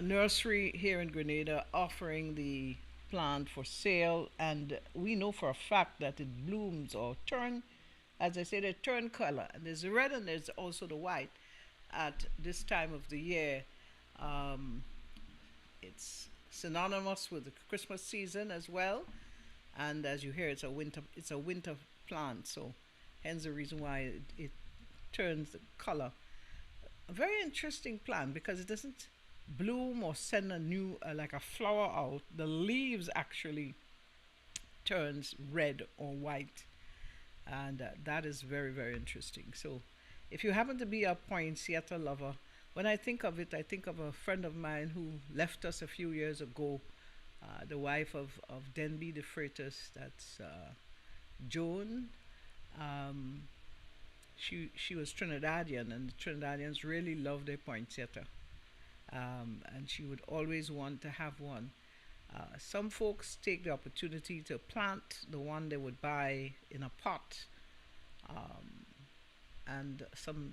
Speaker 1: nursery here in Grenada offering the plant for sale, and we know for a fact that it blooms or turn, as I say, they turn color. And there's the red and there's also the white at this time of the year. It's synonymous with the Christmas season as well. and as you hear, it's a winter plant. So, hence the reason why it turns the color. A very interesting plant because it doesn't bloom or send a new like a flower out. The leaves actually turns red or white, and that is very very interesting. So, if you happen to be a poinsettia lover, when I think of it, I think of a friend of mine who left us a few years ago, the wife of Denby de Freitas. That's Joan. Um, she was Trinidadian, and the Trinidadians really love their poinsettia, and she would always want to have one. Some folks take the opportunity to plant the one they would buy in a pot, um, and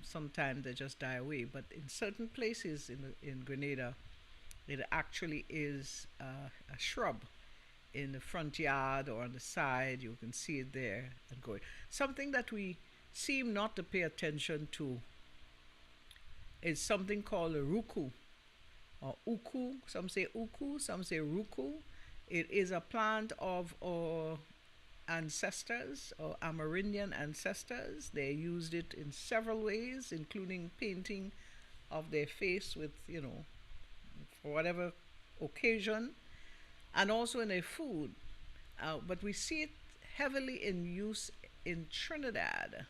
Speaker 1: sometimes they just die away. But in certain places in Grenada, it actually is a shrub in the front yard or on the side. You can see it there and going. Something that we seem not to pay attention to is something called a ruku or uku. Some say uku, some say ruku. It is a plant of our ancestors or Amerindian ancestors. They used it in several ways, including painting of their face with, for whatever occasion, and also in their food. But we see it heavily in use in Trinidad.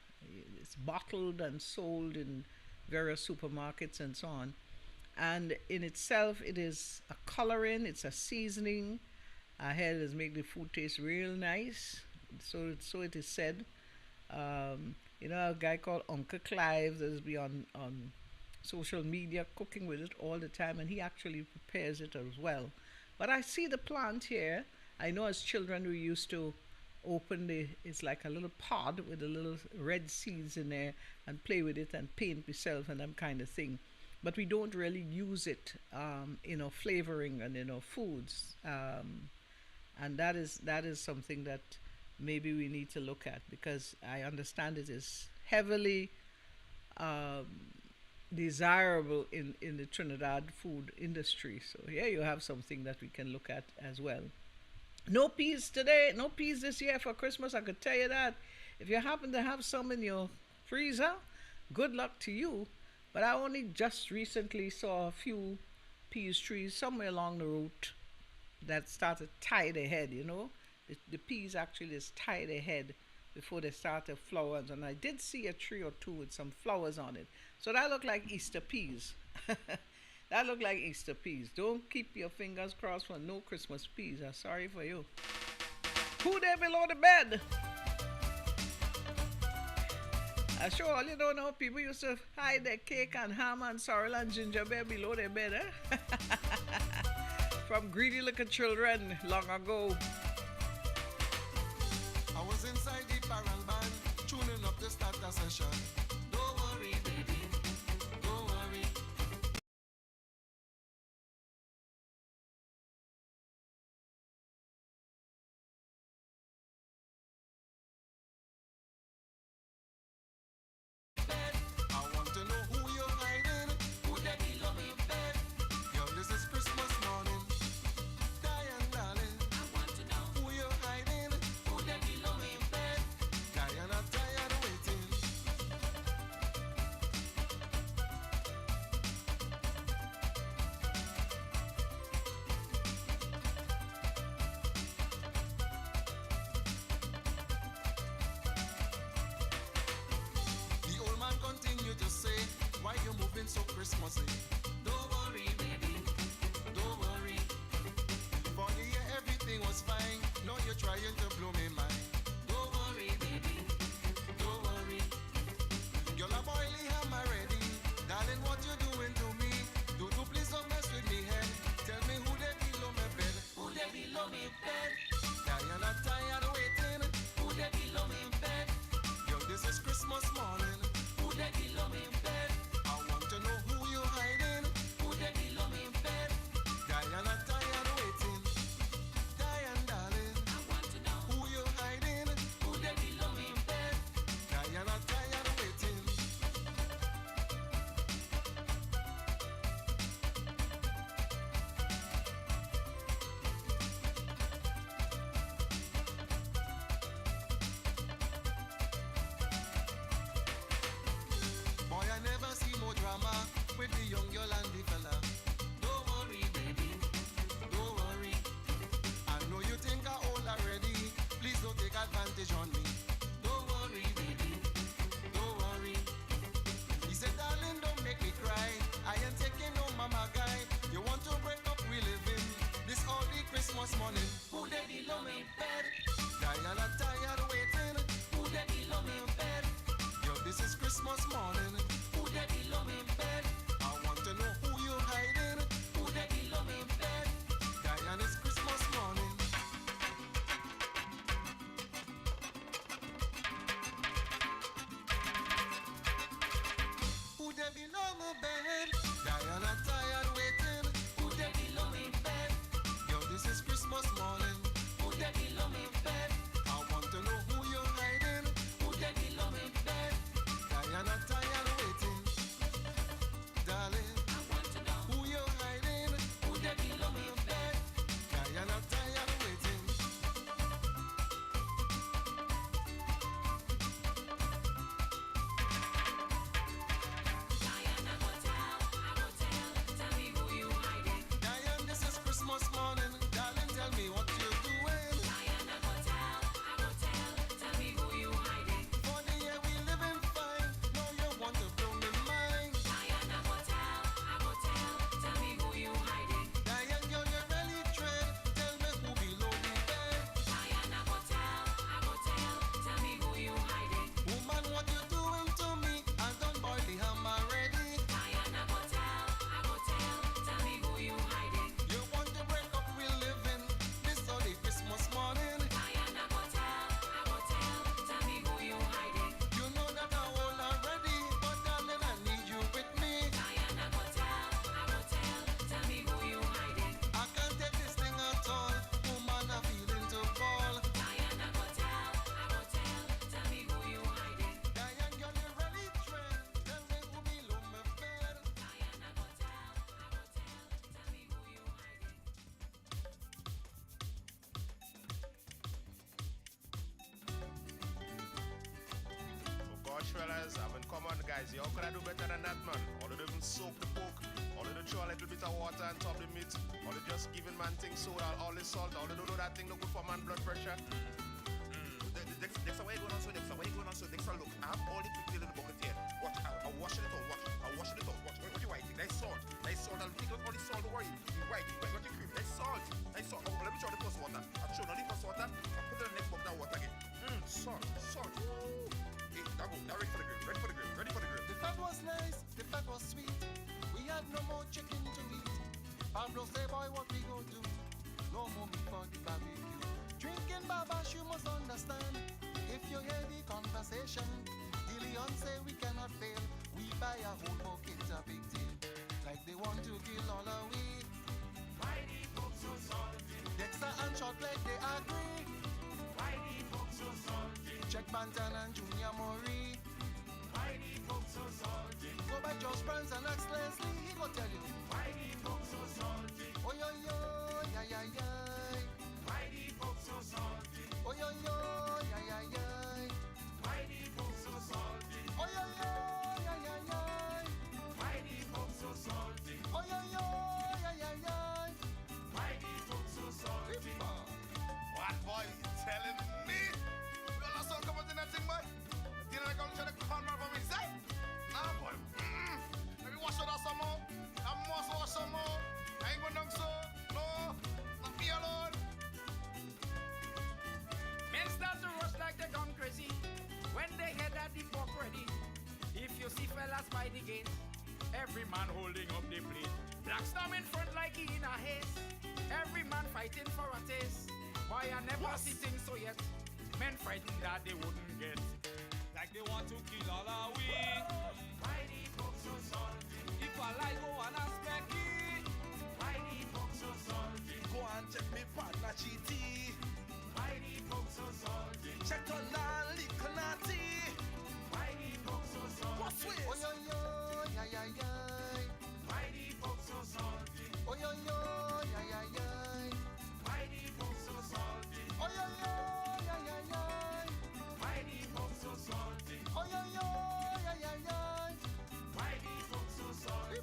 Speaker 1: It's bottled and sold in various supermarkets and so on. And in itself, it is a coloring, it's a seasoning. Here it is make the food taste real nice. So it is said. A guy called Uncle Clive that's be on social media cooking with it all the time, and he actually prepares it as well. But I see the plant here. I know as children we used to it's like a little pod with the little red seeds in there and play with it and paint myself and that kind of thing. But we don't really use it in our flavoring and in our foods. And that is something that maybe we need to look at, because I understand it is heavily um, desirable in the Trinidad food industry. So here you have something that we can look at as well. No peas today, no peas this year for Christmas, I could tell you that. If you happen to have some in your freezer, good luck to you. But I only just recently saw a few peas trees somewhere along the route that started tie their head, The peas actually just tie their head before they start to flower. And I did see a tree or two with some flowers on it. So that looked like Easter peas. That looked like Easter peas. Don't keep your fingers crossed for no Christmas peas. I'm sorry for you. Who there below the bed? Sure, you don't know, people used to hide their cake and ham and sorrel and gingerbread below their bed, eh? From greedy little children long ago.
Speaker 4: I was inside the barrel band, tuning up the starter session. Don't worry, baby. Don't worry. I want to know who you're hiding. Who that be love in bed? Yo, this is Christmas morning. Diane, darling. I want to know who you're hiding. Who that be love in bed? Diana, tired waiting.
Speaker 9: mortgage on me. Don't worry, baby, don't worry. He said, darling, don't make me cry. I ain't taking no mama guy. You want to break up, we live in this early Christmas morning. Who they below me in bed? Diana tired waiting. Who they below me in bed? Yo, this is Christmas morning. Who they below me in bed? I want to know who you hiding. Who they below me in bed? Diana, it's Christmas morning. Who they below my bed? Diana tired waiting. Who they below me in bed? Yo, this is Christmas morning. Who they below me in bed? I want to know who you're hiding. Who they below me in bed? Diana tired waiting. Darling, I want to know who you're hiding. Who they below me in bed? Diana tired waiting. Diane, this is Christmas morning. Darling, tell me what you're doing. For the year we living fine. No, you want to blow me mind. Diane, girl, you really tread. Tell me who below the bed. Woman, what you doing to me? I don't boil the ham already. You want to break up, we living this early Christmas morning. You know that I won't already, but darling, I need you with me. I can't take this thing at all. Woman, I'm feeling to fall. Diane, girl, you really tread. Tell me who below my bed.
Speaker 4: So gosh, fellas, I mean, come on, guys. How could I do better than that, man? All of them soak the pork, all of them throw a little bit of water on top of the meat, all of just giving man things soda, all the salt, all of them do that thing no good for man blood pressure. Dexter, where you going on so? Dexter, where you going on so? Dexter, look, I have all the quick in the bucket here. Watch, I'm washing it out. Watch, I'm washing it out. Watch, what you writing? That's salt. That's salt. I'll take out all the salt. Don't worry. You write. What you cream? That's salt. That's salt. Oh, let me try the first water. I'll show you the first water. I'll put it in the next bucket of water again. Salt. Woo. Hey, that go. Now ready for the grill. Ready for the grill.
Speaker 9: The fat was nice, the fat was sweet. We had no more chicken to eat. Pablo say, boy, what we go do? No more meat for the barbecue. Drinking babash, you must understand. If you hear the conversation, the Leon say we cannot fail. We buy a whole bucket, a big deal. Like they want to kill all our we. Why the folks so salty? Dexter and Short like they agree. Why the folks so salty? Check Bantan and Junior Murray. Why the folks so salty? Go by Josh Brands and ask Leslie, he go tell you. Why the folks so salty? Oh yo yo, yeah yeah yeah. Why the folks so salty? Oh yo yo, yeah yeah yeah. Why the folks so salty? Oh yo yo, yeah yeah yeah. Why the folks so salty? Oh yo yo, yeah yeah yeah. Why the folks so salty?
Speaker 4: What boy you telling me? You all saw come out in that thing, boy? You know, like I'm trying to call my from inside. Nah, boy. Let me wash it out some more. I must wash some more. I ain't going down so. No, not me alone.
Speaker 6: Men start to rush like they gone crazy when they hear that the pork ready. If you see fellas by the gate, every man holding up the plate. Black storm in front like he in a haze. Every man fighting for a taste. Why I never see things so yet. Men frightened that they wouldn't get. Like they want to kill all our we.
Speaker 9: Why the folks so salty?
Speaker 6: If I like go and aspect it.
Speaker 9: Why the folks so salty?
Speaker 5: Go and check me partner GT.
Speaker 9: Why the folks so salty?
Speaker 5: Check on that little natty.
Speaker 9: Why the folks so salty?
Speaker 5: What's with?
Speaker 9: Oh yo yo, yeah yeah yeah. Why the folks so salty? Oh yo yo, yeah yeah yeah. Why the folks so salty? Oh yo yo, yeah yeah yeah. Why the folks so salty? Oh yo yo, yeah yeah yeah. Why the folks so salty?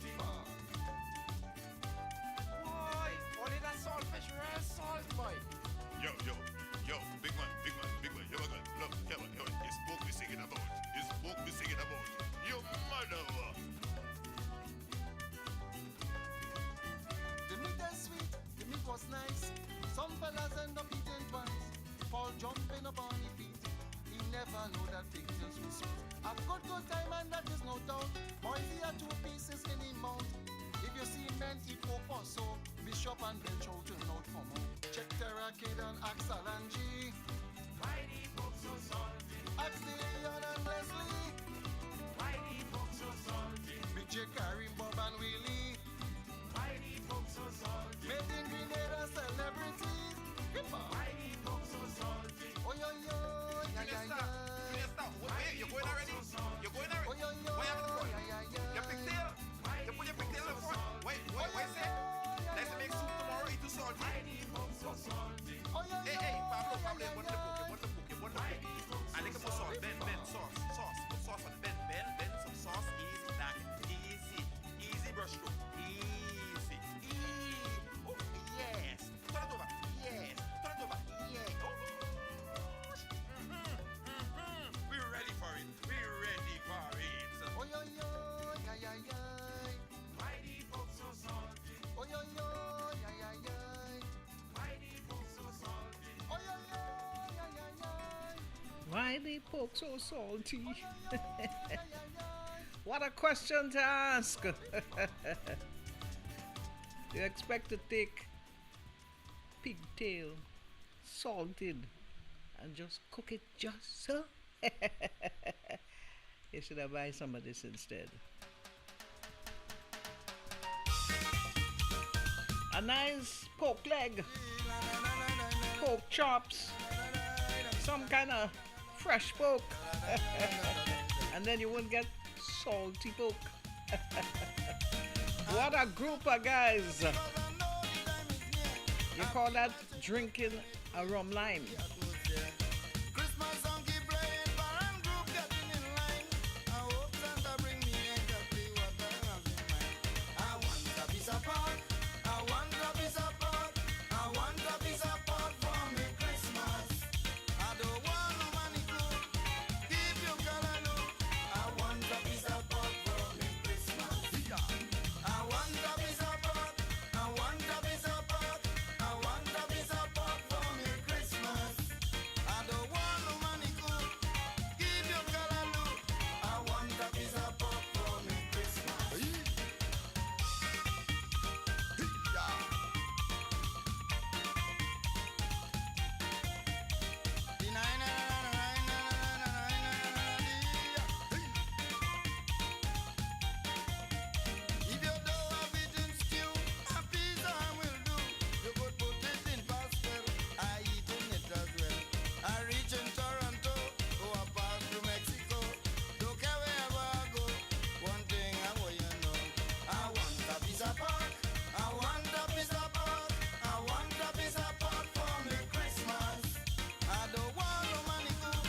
Speaker 6: Boy, only that saltfish real salt, boy.
Speaker 4: Yo,
Speaker 9: never know that things just will suit. A good time and that is no doubt. Boys here 2 pieces in the mouth. If you see men eat pork for so, Bishop and Ben shout turn out for more. Check Terra Kid and Axel and G.
Speaker 6: Why the book so salty?
Speaker 9: Ax Leon and Leslie.
Speaker 6: Why the book so salty?
Speaker 9: Big J Karim, Bob and Willie.
Speaker 6: Why the book so salty?
Speaker 9: Made in Grenada celebrities.
Speaker 6: Why the book so salty?
Speaker 9: Oh yo yo, yeah yeah yeah.
Speaker 10: Wait, you're going already? You're going already?
Speaker 9: Oh yo yo,
Speaker 10: Why you have to go?
Speaker 9: yeah yeah yeah.
Speaker 10: Your pigtail? You put your pigtail in front. Wait, say? Let's make soup tomorrow, eat too salty.
Speaker 6: Why the book so salty?
Speaker 9: Oh yo yo.
Speaker 10: Hey, Pablo, you want the book. I think more sauce. Ben, sauce. Put sauce on Ben, some sauce. Easy, that. Easy brush stroke. Easy. Oh, yes. Turn it over. Yes. Yeah. Oh. We're ready for it.
Speaker 9: Oh yo yo, yeah yeah yeah.
Speaker 6: Why the book so salty?
Speaker 9: Oh yo yo, yeah yeah yeah.
Speaker 6: Why the book so salty?
Speaker 9: Oh yo yo, yeah yeah yeah.
Speaker 1: Why the pork so salty? What a question to ask. You expect to take pigtail, salted, and just cook it just so? You should have buy some of this instead. A nice pork leg, pork chops, some kind of fresh pork, and then you won't get salty pork. What a group of guys! You call that drinking a rum lime?
Speaker 9: Christmas song keep playing, parent group getting in line. I hope Santa bring me exactly what I have in mind. I want a piece of pork. I want a piece of pork. I want a piece of pork for me Christmas. I don't want no money cook. Keep your color look. I want a piece of pork for me Christmas. I want a piece of pork. I want a piece of pork. I want a piece of pork for me Christmas. I don't want no money cook. Keep your color look. I want a piece of pork for me Christmas. If you don't have it in stew, a pizza will do. You could put it in pastel. I eat in it as well. I reach in Toronto, go a pass to Mexico. Don't care wherever I go. One thing I want you know. I want a piece of pork. I want a piece of pork. I want a piece of pork for me Christmas. I don't want no money cook.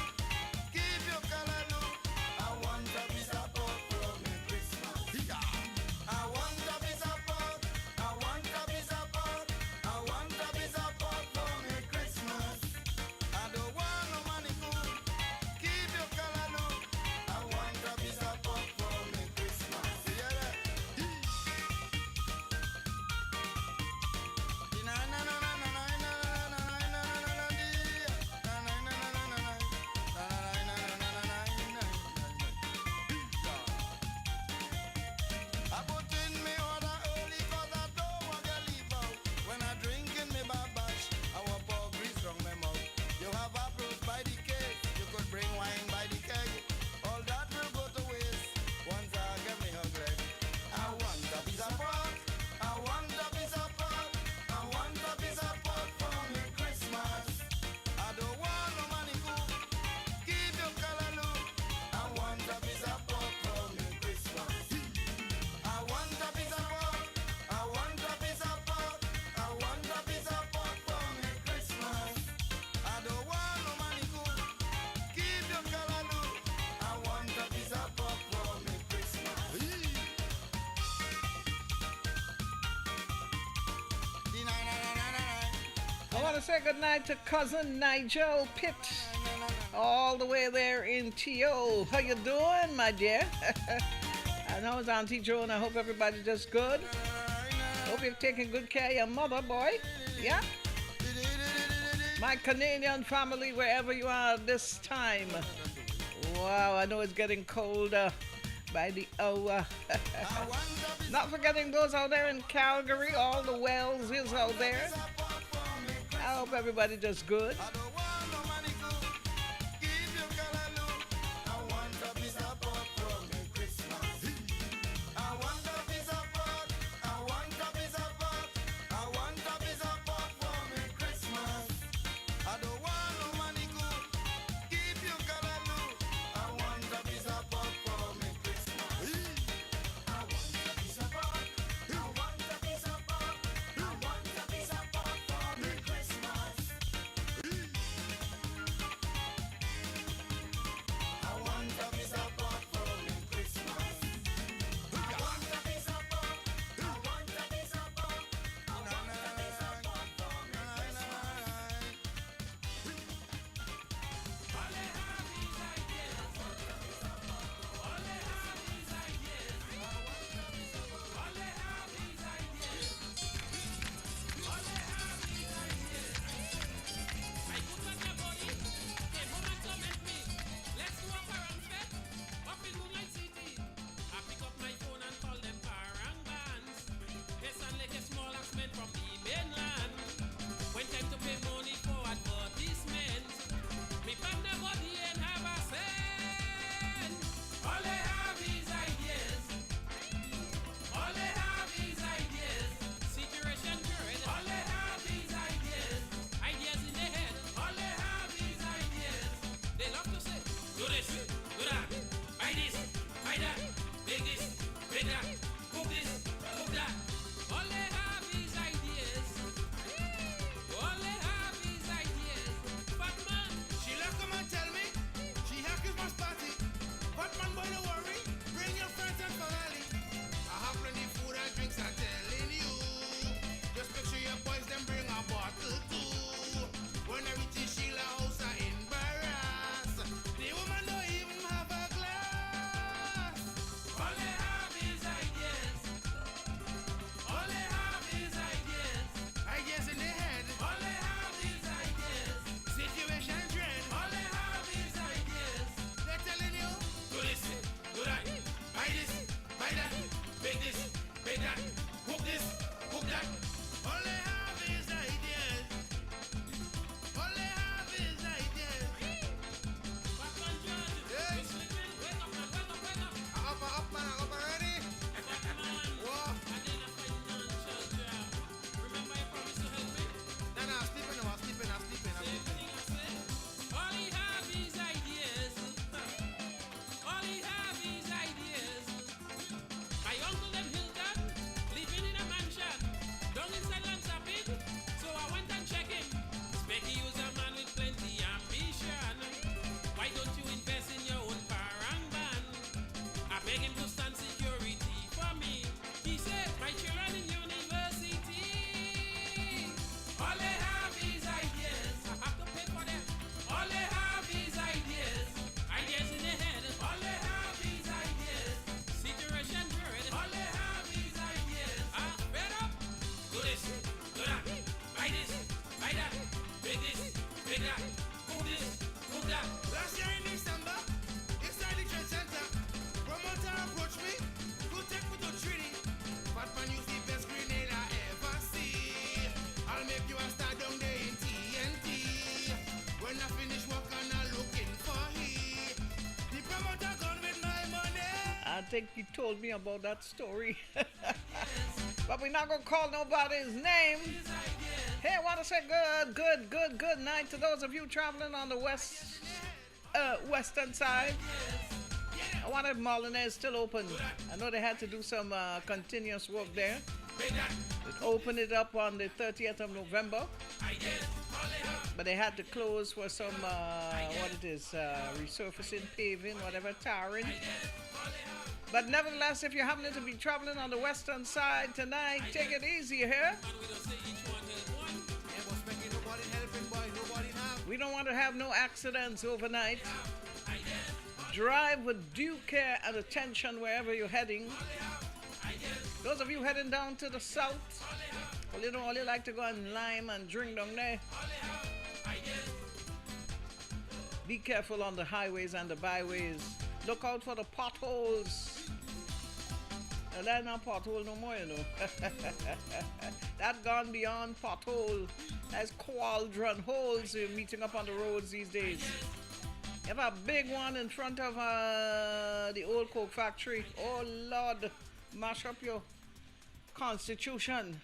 Speaker 9: Keep your color look. I want a piece of pork for me Christmas. I want a piece of pork. I want a piece of pork. I want a piece of pork for me Christmas. I don't want no money cook. Keep your color look. I want a piece of pork for me Christmas. Yeah, that. I put in me order early 'cause I don't want to leave out. When I drink in me babash, I want pour grease from my mouth. You have apples by the case, you could bring wine by the keg. All that will go to waste once I get me hungry. I want a piece of pork. I want a piece of pork. I want a piece of pork for me Christmas. I don't want no money cook. Keep your color look. I want a piece of pork for me Christmas. I want a piece of pork. I want a piece of pork. I want a piece of pork for me Christmas. I don't want no money cook. Keep your color look. I want a piece of pork for me Christmas.
Speaker 1: I want to say goodnight to cousin Nigel Pitt, all the way there in TO. How you doing, my dear? I know it's Auntie Joan. I hope everybody's just good. Hope you're taking good care of your mother, boy. Yeah? My Canadian family, wherever you are this time. Wow, I know it's getting colder by the hour. Not forgetting those out there in Calgary, all the wells is out there. I hope everybody just good. I think he told me about that story. But we're not going to call nobody's name. Hey, I want to say good night to those of you traveling on the western side. I wonder if Marlene is still open. I know they had to do some continuous work there. It opened it up on the 30th of November. But they had to close for some, resurfacing, paving, whatever, tarring. But nevertheless, if you happen to be traveling on the western side tonight, take it easy here. We don't want to have no accidents overnight. Drive with due care and attention wherever you're heading. Those of you heading down to the south, well, you don't only like to go and lime and drink down there. Be careful on the highways and the byways. Look out for the potholes. That's not pothole no more, you know. That gone beyond pothole. That's quadrant holes you're meeting up on the roads these days. You have a big one in front of the old Coke factory. Oh Lord, mash up your constitution.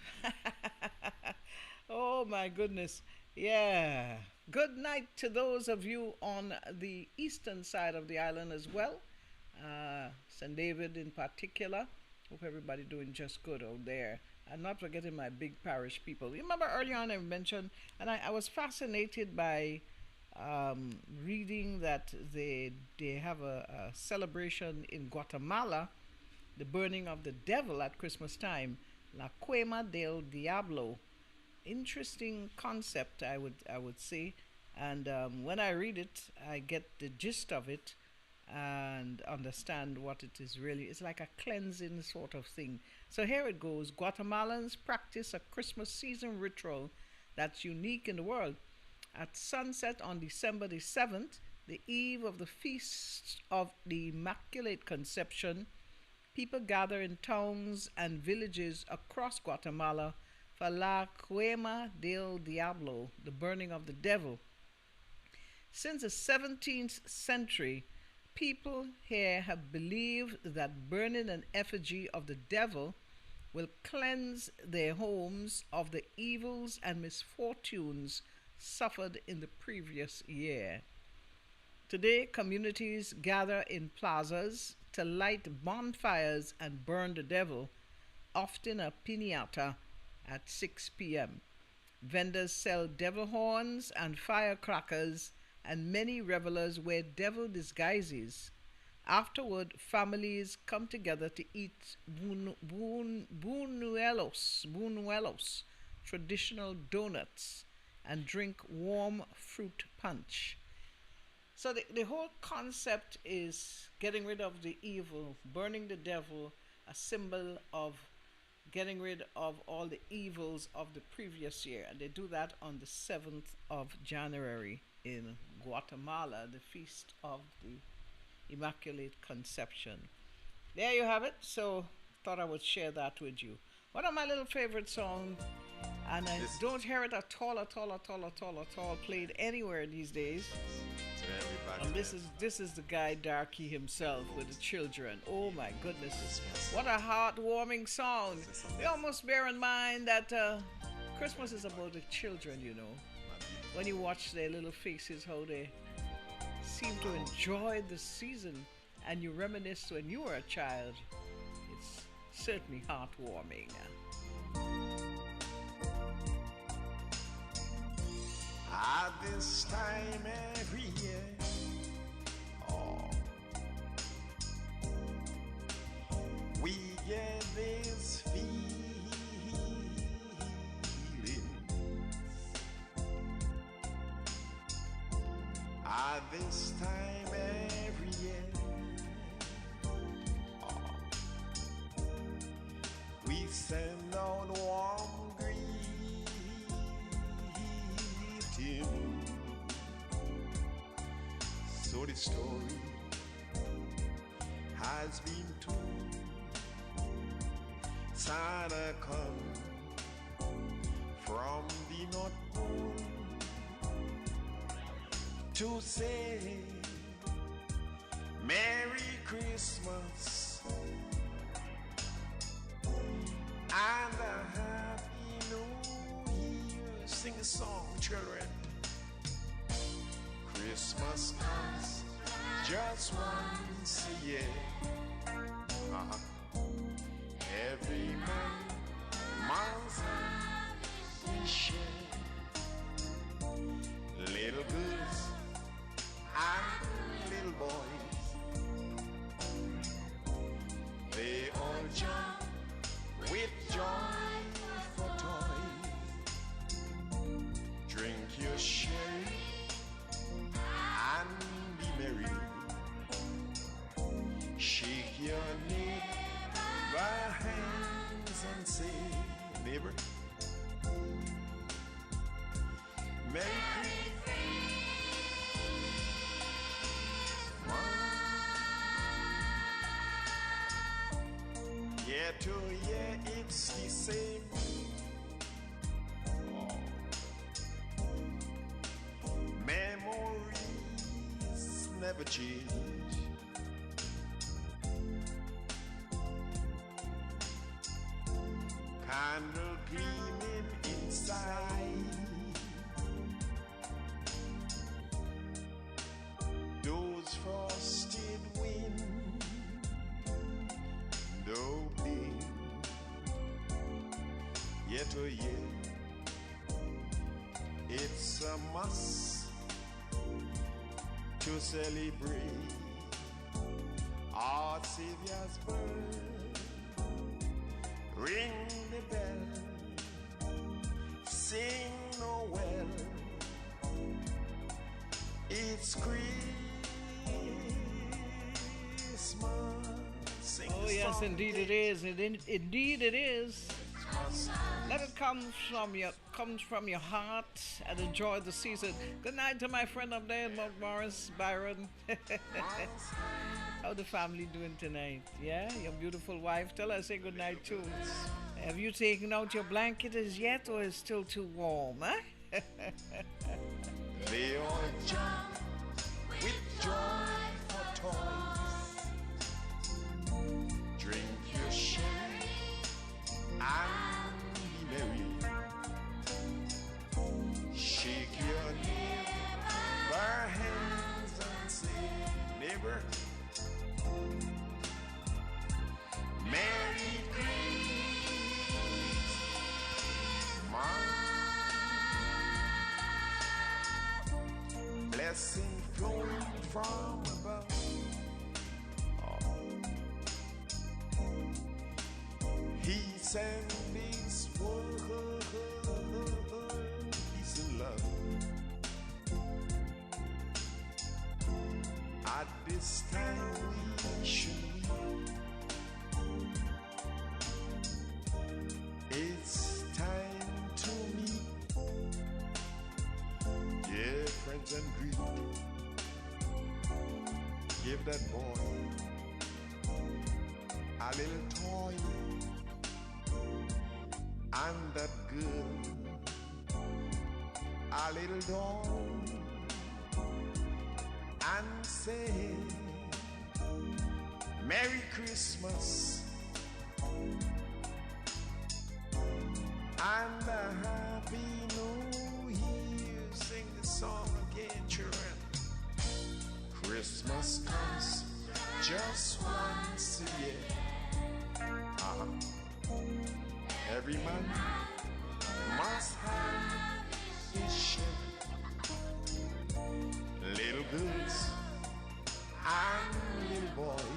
Speaker 1: Oh my goodness. Yeah. Good night to those of you on the eastern side of the island as well. St. David in particular. Hope everybody doing just good out there. And not forgetting my big parish people. You remember earlier on I mentioned, and I was fascinated by reading that they have a celebration in Guatemala, the burning of the devil at Christmas time, La Quema del Diablo. Interesting concept, I would say, and when I read it, I get the gist of it and understand what it is really. It's like a cleansing sort of thing. So here it goes. Guatemalans practice a Christmas season ritual that's unique in the world. At sunset on December the 7th, the eve of the Feast of the Immaculate Conception, people gather in towns and villages across Guatemala for La Quema del Diablo, the burning of the devil. Since the 17th century, people here have believed that burning an effigy of the devil will cleanse their homes of the evils and misfortunes suffered in the previous year. Today, communities gather in plazas to light bonfires and burn the devil, often a piñata, at 6 p.m. Vendors sell devil horns and firecrackers, and many revelers wear devil disguises. Afterward, families come together to eat buñuelos, traditional donuts, and drink warm fruit punch. So the whole concept is getting rid of the evil, burning the devil, a symbol of getting rid of all the evils of the previous year. And they do that on the 7th of January in Guatemala, the Feast of the Immaculate Conception. There you have it. So thought I would share that with you. One of my little favorite songs, and I don't hear it at all played anywhere these days. And this is the guy Darky himself with the children. Oh my goodness, what a heartwarming song. We almost bear in mind that Christmas is about the children, you know. When you watch their little faces, how they seem to enjoy the season, and you reminisce when you were a child. It's certainly heartwarming.
Speaker 4: At this time every year, we get this feeling. At this time every year, we send out warm greetings. So the story has been told. Santa come from the North Pole to say Merry Christmas and a Happy New Year. Sing a song, children. Christmas comes just once a year. Every man's we share little girls and little boys. They all jump with joy for toys. Drink your sherry and be merry. Shake your neighbor hands and say, neighbor, Merry Yet, oh yeah, it's the same. Oh. Memories never change. Candle gleaming inside. Those frosted window pane. Yet, oh yeah, it's a must to celebrate our Savior's birth. Ring the bell, sing Noel. It's Christmas. Sing
Speaker 1: Oh,
Speaker 4: the
Speaker 1: yes,
Speaker 4: song
Speaker 1: indeed it
Speaker 4: again.
Speaker 1: is. Indeed it is.
Speaker 4: Christmas.
Speaker 1: Let it comes from your heart and enjoy the season. Good night to my friend up there in Mount Morris, Byron. How the family doing tonight? Yeah, your beautiful wife. Tell her I say good night too. Have you taken out your blanket as yet, or is it still too warm? Huh?
Speaker 4: They all jump with joy for toys. Drink your sherry and be merry. Shake your neighbor hands and say, neighbor, Merry Christmas. Blessing flowing from above. Oh. He sent this world peace and love. At this time we should it's time to meet, yeah, friends and greet. Give that boy a little toy and that girl a little doll and say Merry Christmas and a Happy New Year. Sing the song again, children. Christmas comes just once a year. Every man must have his share. Little girls and little boys,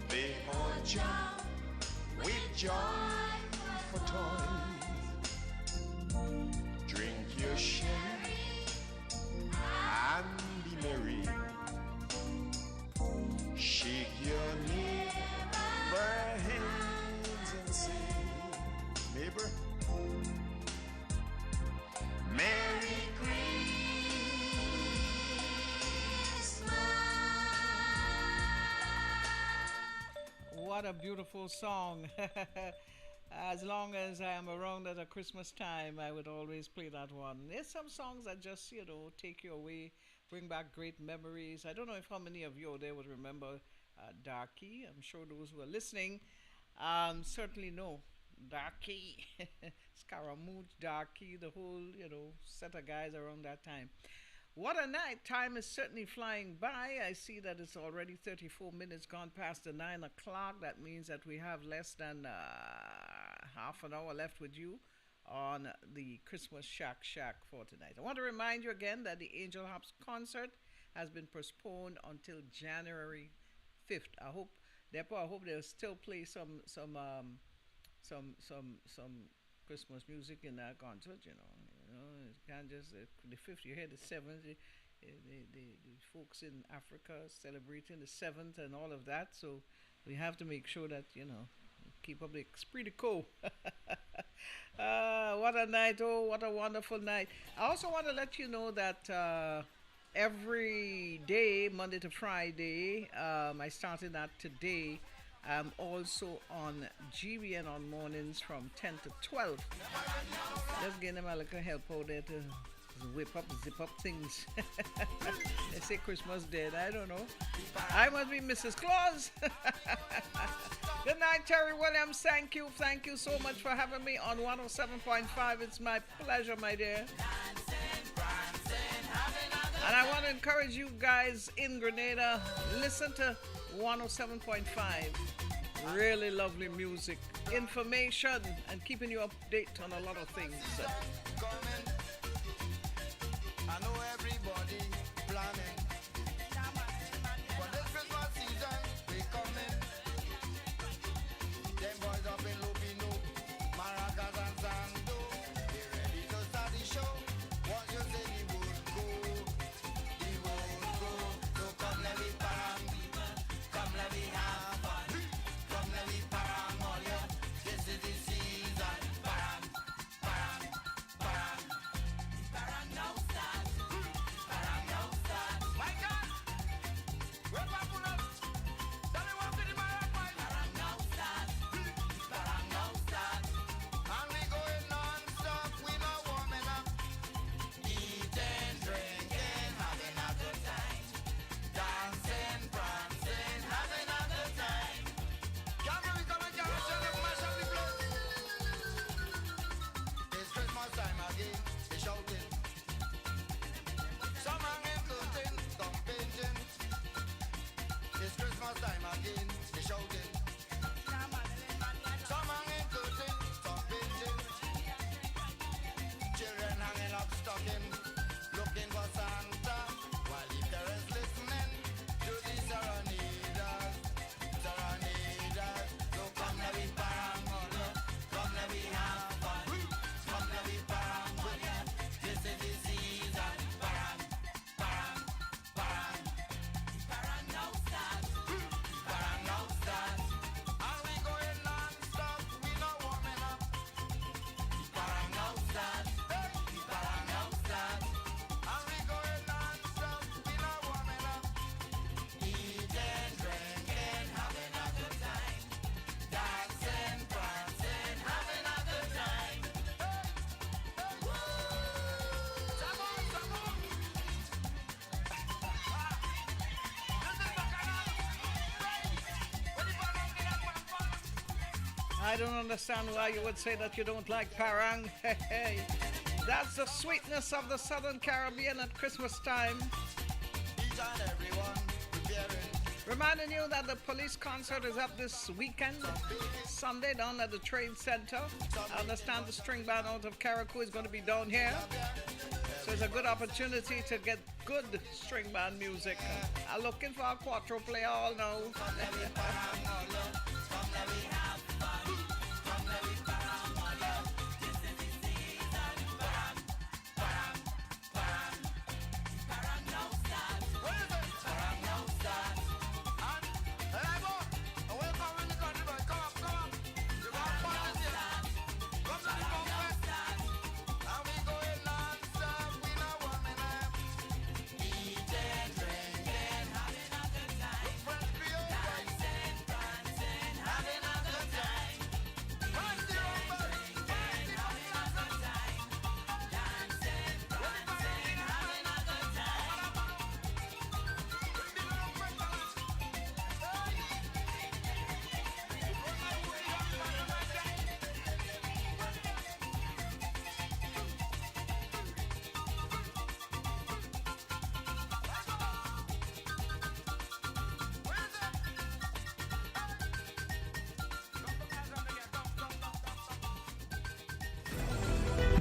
Speaker 4: they all jump with joy for toys. Drink your sherry and be merry. Shake your neighbor hands and say, neighbor, Merry Christmas.
Speaker 1: What a beautiful song. As long as I am around at a Christmas time, I would always play that one. There's some songs that just, take you away, bring back great memories. I don't know if how many of you out there would remember Darky. I'm sure those who are listening certainly know Darky, Scaramouche, Darky, the whole, set of guys around that time. What a night. Time is certainly flying by. I see that it's already 34 minutes gone past the 9 o'clock. That means that we have less than half an hour left with you on the Christmas Shack for tonight. I want to remind you again that the Angel Hops concert has been postponed until January 5th. I hope they'll still play some Christmas music in that concert. It can't just the 5th. You hear the 7th. The folks in Africa celebrating the 7th and all of that. So we have to make sure that keep up the esprit de co. What a night! Oh, what a wonderful night! I also want to let you know that every day, Monday to Friday. I started that today. I'm also on GBN on mornings from 10 to 12. Just getting them a little help out there to zip up things. They say Christmas dead. I don't know. I must be Mrs. Claus. Good night, Terry Williams. Thank you. Thank you so much for having me on 107.5. It's my pleasure, my dear. And I want to encourage you guys in Grenada, listen to 107.5. Really lovely music, information, and keeping you updated on a lot of things.
Speaker 9: I know everybody planning for this Christmas season. We coming. Them boys up in Lupino, Maracas and Sando. They ready to start the show. Once you say the wood go, the wood go. So come let me parang, come let me have fun, come let me parang all ya. This is the season. Parang, parang, parang, parang now start. Parang now start. My God, we're popular. Tell me what to do, my boy. Parang now start. Parang now start. And we going non-stop. We not warming up. Eating, drinking, having a good time. Dancing, prancing, having a good time. Come on, we come and carousel and mash up the place. It's Christmas time again. They shouting. Some hanging, floating, some painting. It's Christmas time again. They shouting. Some hanging, floating, some painting. Children hanging up stocking, looking for Santa, while the parents listening to the serenaders, serenaders. So come let me parangolo, come let me have fun, come let me parangolo. This is the season. Parang, parang, parang, parang now start, parang now start. And we going non-stop, we not warming up. Parang now start, parang now start. And we going non-stop, we not warming up. Eating, drinking, having a good time. Dancing, prancing, having a good time. Woo! Come on, come on. This is Bacchanal. What if I don't get up on fun?
Speaker 1: I don't understand why you would say that you don't like parang. Hey, that's the sweetness of the Southern Caribbean at Christmas time.
Speaker 9: Each and everyone preparing.
Speaker 1: Reminding you that the police concert is up this weekend, Sunday, down at the Trade Center. I understand the string band out of Carriacou is going to be down here. So it's a good opportunity to get good string band music. I'm looking for a quattro player all now.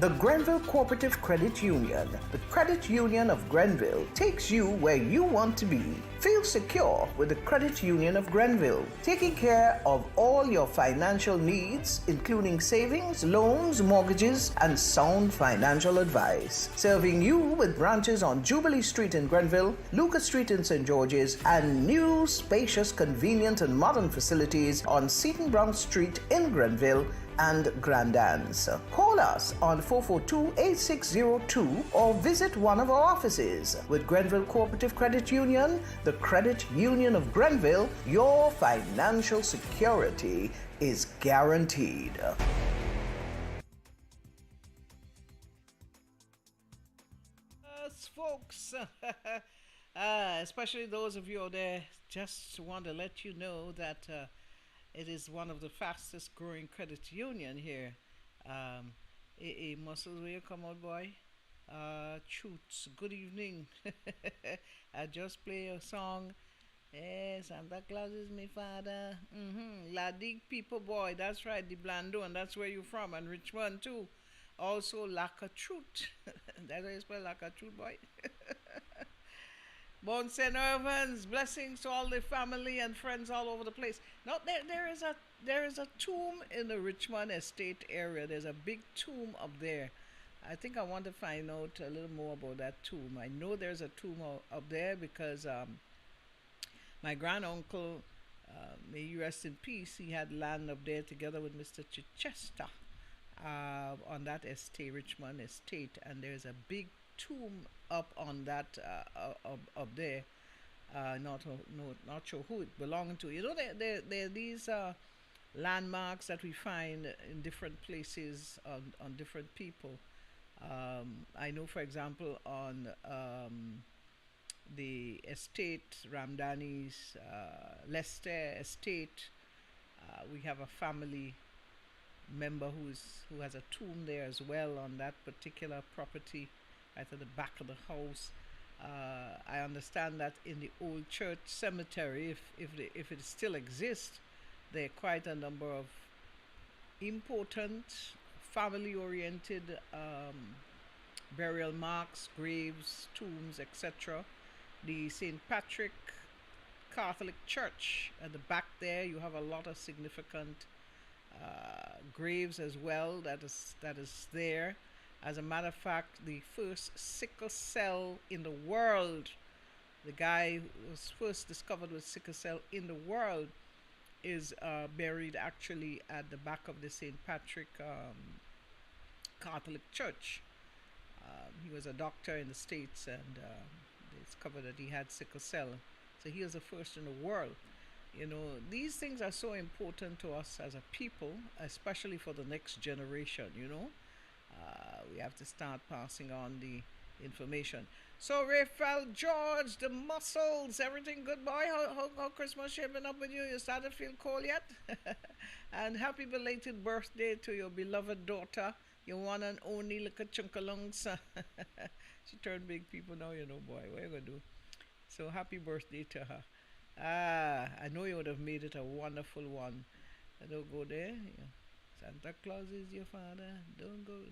Speaker 2: The Grenville Cooperative Credit Union, the credit union of Grenville, takes you where you want to be. Feel secure with the Credit Union of Grenville, taking care of all your financial needs, including savings, loans, mortgages, and sound financial advice. Serving you with branches on Jubilee Street in Grenville, Lucas Street in St. George's, and new, spacious, convenient, and modern facilities on Seton Brown Street in Grenville and granddance. Call us on 442-8602 or visit one of our offices. With Grenville Cooperative Credit Union, the credit union of Grenville, your financial security is guaranteed.
Speaker 1: Yes, folks. Especially those of you out there, just want to let you know that it is one of the fastest growing credit union here. Muscles, will you come out, boy? Shoots, good evening. I just play a song. Santa Claus is my father. La Dig people, boy. That's right, the Blando, and that's where you're from, and Richmond too. Also, Laka Truth. That's how you spell Laka Truth, boy. Bon St. Irvins, blessings to all the family and friends all over the place. Now there is a tomb in the Richmond Estate area. There's a big tomb up there. I think I want to find out a little more about that tomb. I know there's a tomb up there because my granduncle, may he rest in peace, he had land up there together with Mr. Chichester on that estate, Richmond Estate, and there's a big tomb up on that up there. Not sure who it belonged to. You know, there are these landmarks that we find in different places on different people. I know, for example, on the estate, Ramdani's Leicester estate, we have a family member who has a tomb there as well on that particular property, right at the back of the house. I understand that in the old church cemetery, if it still exists, there are quite a number of important family-oriented burial marks, graves, tombs, etc. The St. Patrick Catholic Church at the back there, you have a lot of significant graves as well that is there. As a matter of fact, the first sickle cell in the world, the guy who was first discovered with sickle cell in the world, is buried actually at the back of the St. Patrick Catholic Church. He was a doctor in the States, and they discovered that he had sickle cell. So he was the first in the world. You know, these things are so important to us as a people, especially for the next generation, you know. We have to start passing on the information. So, Raphael George, the muscles, everything good, boy? How Christmas shaping up with you? You started to feel cold yet? And happy belated birthday to your beloved daughter, your one and only little chunkalungs. She turned big people now, you know, boy. What are you going to do? So, happy birthday to her. I know you would have made it a wonderful one. Don't go there. Yeah. Santa Claus is your father. Don't go.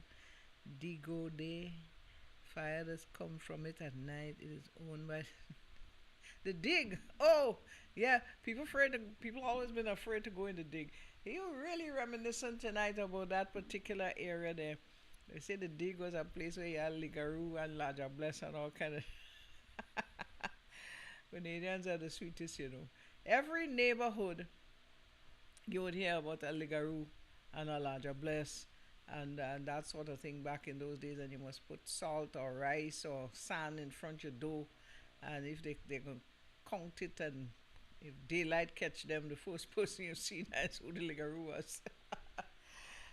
Speaker 1: Digo Day. Fire does come from it at night. It is owned by the dig. Oh, yeah. People always been afraid to go in the dig. You really reminiscent tonight about that particular area there. They say the dig was a place where you had Ligaroo and Laja Bless and all kind of. Canadians are the sweetest, you know. Every neighborhood you would hear about a Ligaroo and a larger bless and that sort of thing back in those days, and you must put salt or rice or sand in front of your door, and if they can count it, and if daylight catch them, the first person you see is who the Ligaroo was.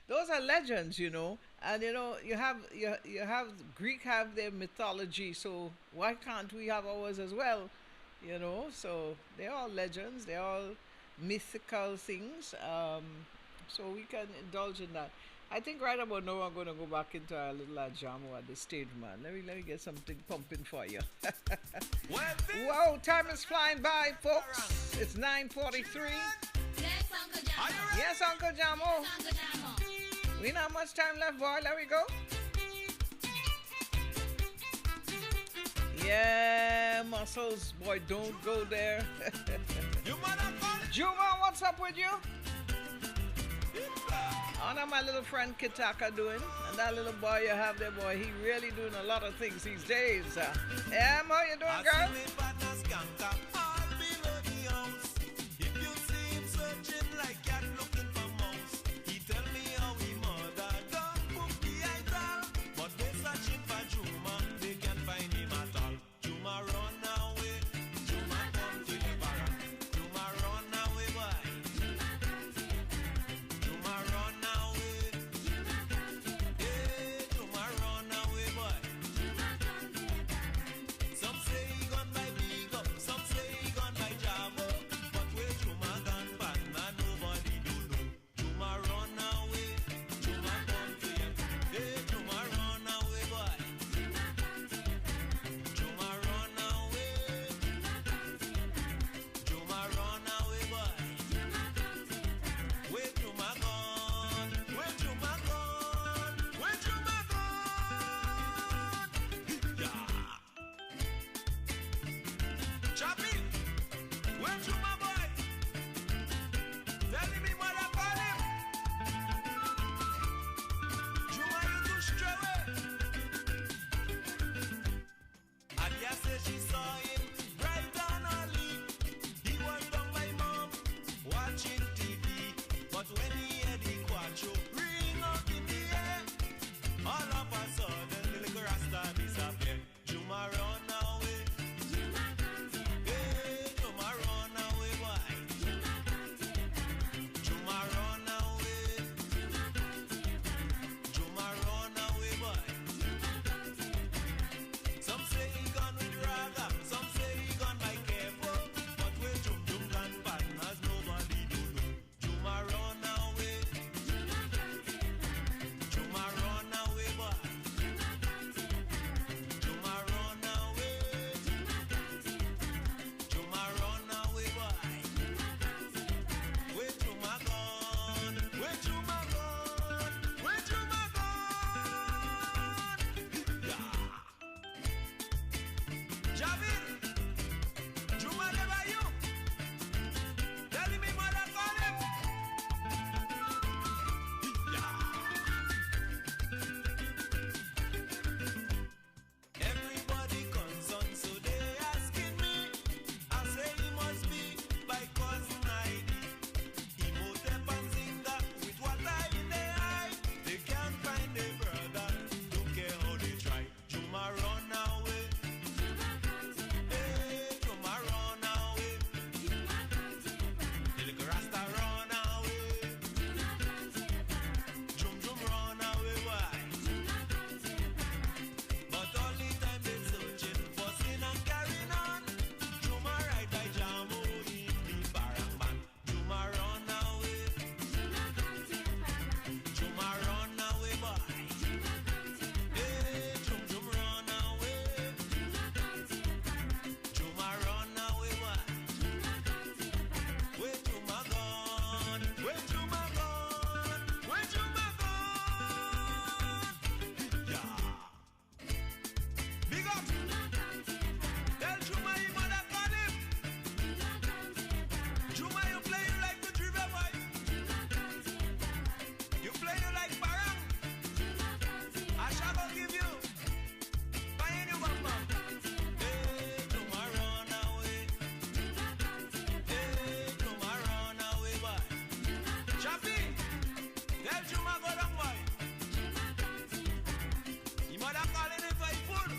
Speaker 1: Those are legends, you know, and you know you have Greek have their mythology, so why can't we have ours as well? You know, so they're all legends, they're all mythical things. So we can indulge in that. I think right about now I'm going to go back into a little jam at the stage, man. Let me get something pumping for you. Whoa, time is flying by, folks. It's 9:43. Yes, Uncle Jamo. We not much time left, boy. Let me go. Yeah, muscles, boy, don't go there. Juma, what's up with you? I know my little friend Kitaka doing, and that little boy you have there, boy, he really doing a lot of things these days. Yeah, how you doing, girl?
Speaker 5: Choppy, where to my boy? Tell me what I call him. Juma, you too straight. Adia said she saw him right down her leap. He was down by mom watching TV. But when he heard the quattro ring up in the air, all of a sudden the little Rasta disappeared. Juma run away. Hey, Juma run away, boy. Juma run away. Juma run away, boy. Some say he gone with Raga, some say he gone by Careful. But where Jum Jum gone partners, nobody do know. Juma run away. Juma run away, boy. Juma run away. Juma run away, boy. Where Juma gone? Where Juma gone? Where Juma gone? Yeah. Javid, Juma never you. Tell me mother call him. Everybody concerned, so they asking me. I say he must be by cousin ID. Imhotep and Zinga with water in their eye. They can't find their brother. Don't care how they try. Juma run away. Hey, Juma run away. The little Rasta run away. Jum Jum run away, why? But all the time they searching, fussing and carrying on. Juma ride by Jamo in the Barangman. Juma run away. Juma run away, boy. Hey, Jum Jum run away. Juma run away, boy. Where Juma gone? Where Juma gone? Where Juma gone? Yeah. Big up. Tell Juma you mother call him. Juma, you play you like the driver boy. You play you like Barang. I shall go give you. Buy any one man. Hey, Juma run away. Hey, Juma run away, boy. Chappy, tell Juma go down, boy. He mother calling him for his food.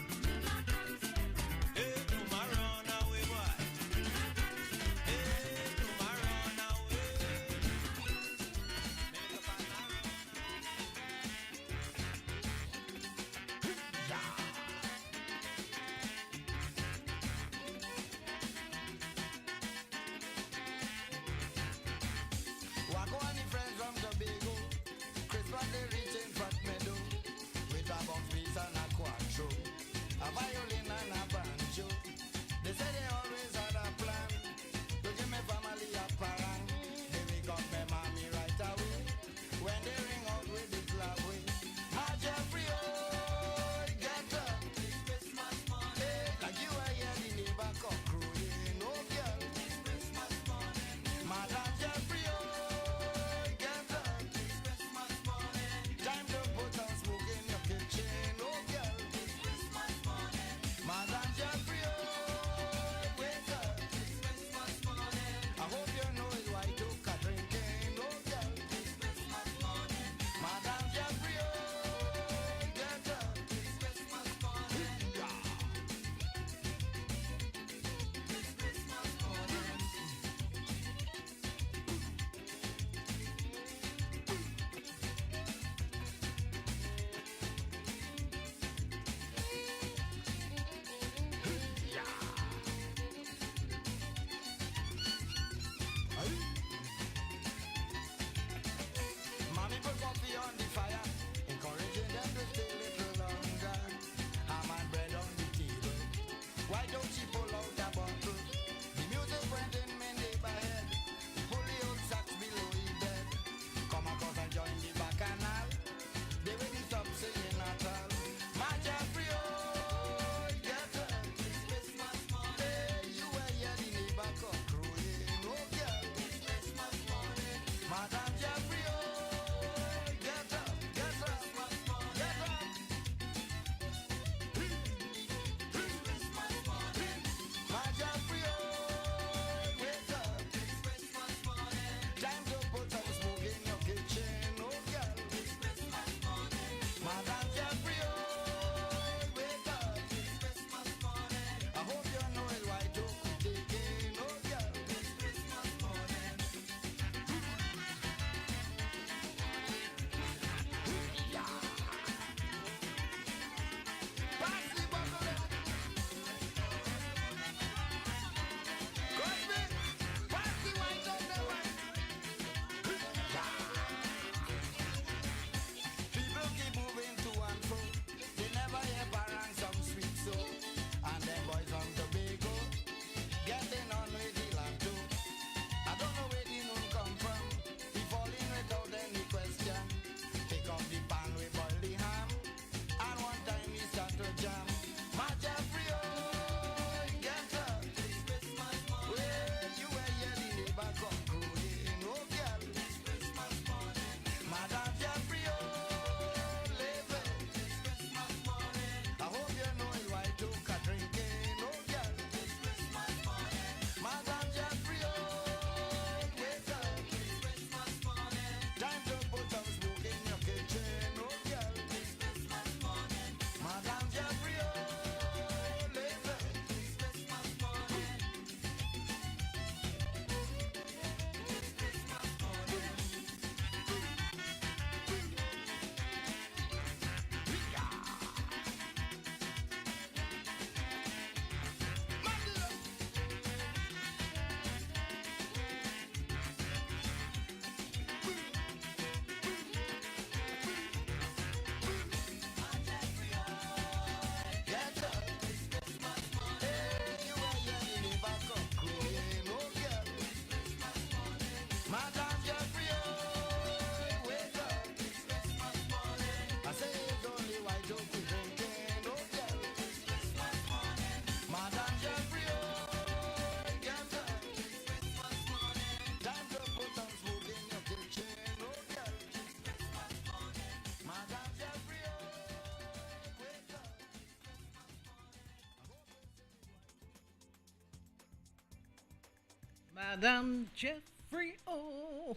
Speaker 1: Madam Jeffrey O.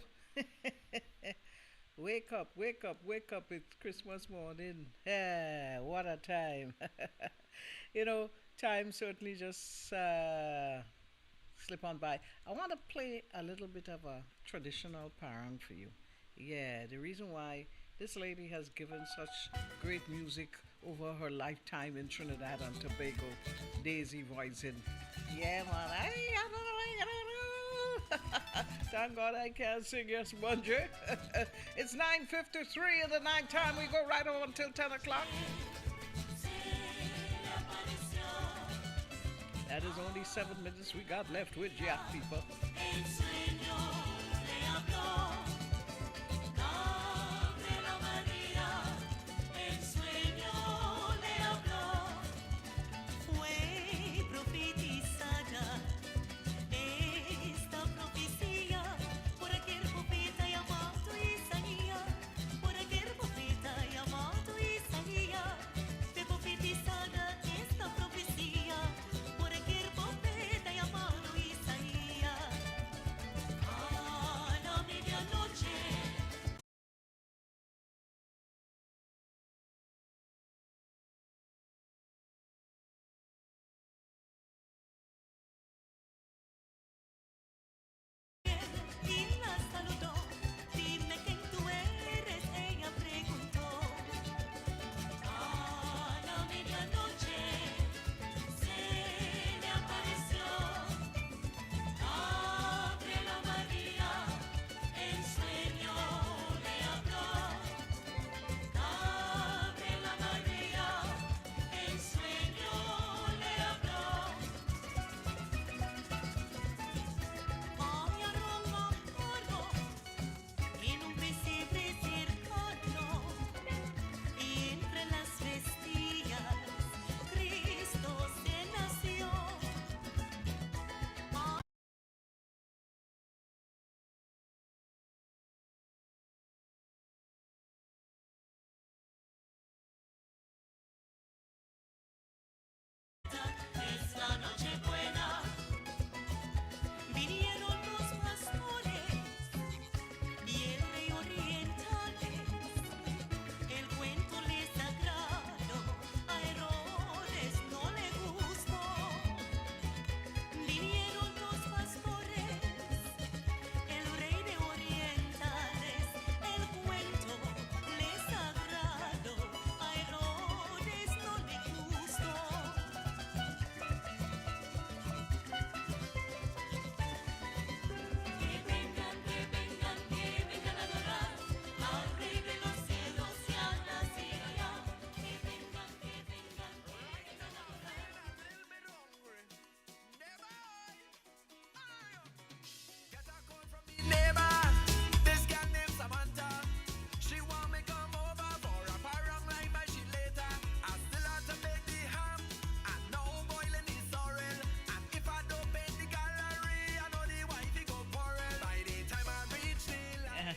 Speaker 1: Wake up, wake up, wake up. It's Christmas morning. Ah, what a time. Time certainly just slip on by. I want to play a little bit of a traditional parang for you. Yeah, the reason why this lady has given such great music over her lifetime in Trinidad and Tobago, Daisy voicing. Yeah, man. Thank God I can't sing, yes, Bungie. It's 9:53 in the nighttime. We go right on until 10 o'clock. That is only 7 minutes we got left with Jack, people.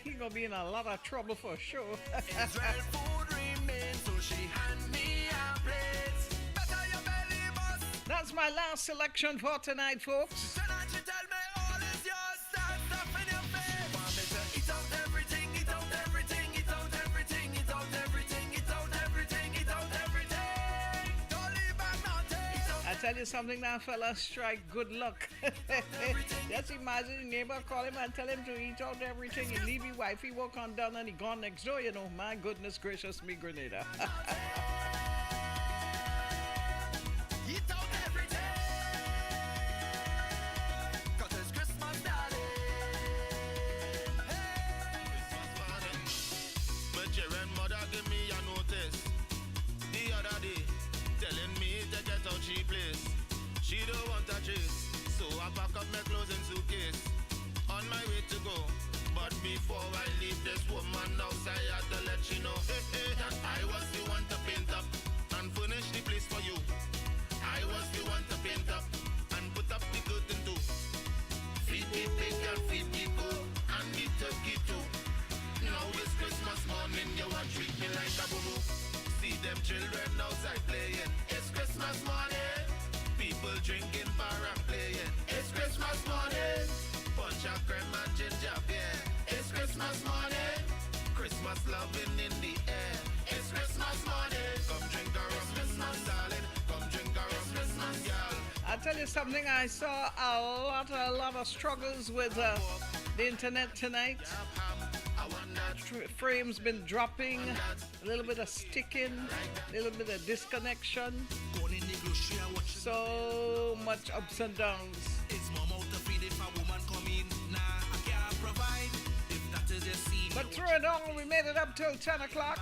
Speaker 1: He gonna be in a lot of trouble for sure.
Speaker 5: Israel food remains, so she hand me a plate. Better your belly bust.
Speaker 1: That's my last selection for tonight, folks.
Speaker 5: Tonight she tell me all is yours. Start stuffing your face. Want me to eat out everything, eat out everything, eat out everything, eat out everything, eat out everything, eat out everything. Don't leave back nothing.
Speaker 1: I tell you something, that fella strike good luck. Just imagine your neighbor call him and tell him to eat out everything. He leave his wife, he walk on down and he gone next door, My goodness gracious me, Grenada.
Speaker 5: Eat out everything. 'Cause it's Christmas, darling. Hey. Christmas morning. But your grandmother give me a notice the other day, telling me to get out she place. She don't want a chase. So I pack up my clothes in suitcase, on my way to go. But before I leave this woman house, I had to let she know that I was the one to
Speaker 4: Christmas morning. Christmas loving in the air. It's Christmas morning. Come drink a rum, Christmas darling. Come drink a rum, Christmas girl.
Speaker 1: I'll tell you something, I saw a lot of struggles with the internet tonight. Frames been dropping, a little bit of sticking, a little bit of disconnection. So much ups and downs. But through it all, we made it up till 10 o'clock.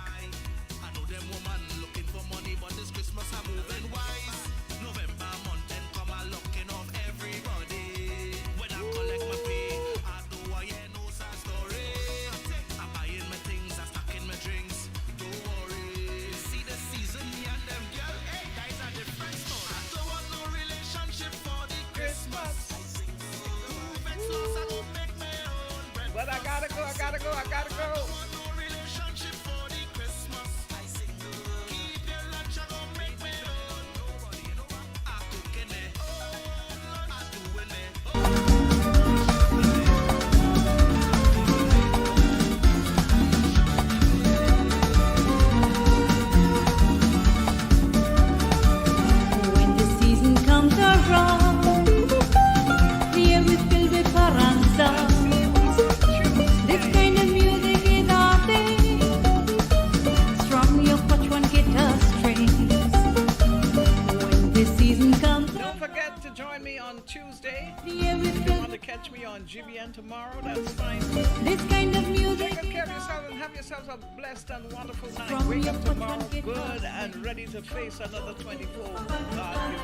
Speaker 5: I know them woman looking for money, but this Christmas I'm moving wise. November month and come a looking off everybody. When I collect my pay, I do I hear no sad story. I'm buying my things, I'm stocking my drinks. Don't worry. See the season, me and them girl, hey, guys are different story. I don't want no relationship for the Christmas.
Speaker 1: But I gotta go.
Speaker 11: When the season comes around, the air is filled with paranza. This kind of music is our thing. Strum your touch one guitar strings. When the season comes,
Speaker 1: Don't forget to join me on Tuesday.
Speaker 11: the air is
Speaker 1: If you
Speaker 11: filled
Speaker 1: want to catch me on GBN tomorrow, that's fine.
Speaker 11: this kind of music.
Speaker 1: Take good care of yourself and have yourselves a blessed and wonderful night.
Speaker 11: From
Speaker 1: Wake
Speaker 11: your
Speaker 1: up
Speaker 11: touch
Speaker 1: tomorrow
Speaker 11: one guitar
Speaker 1: good and ready to face another 24. God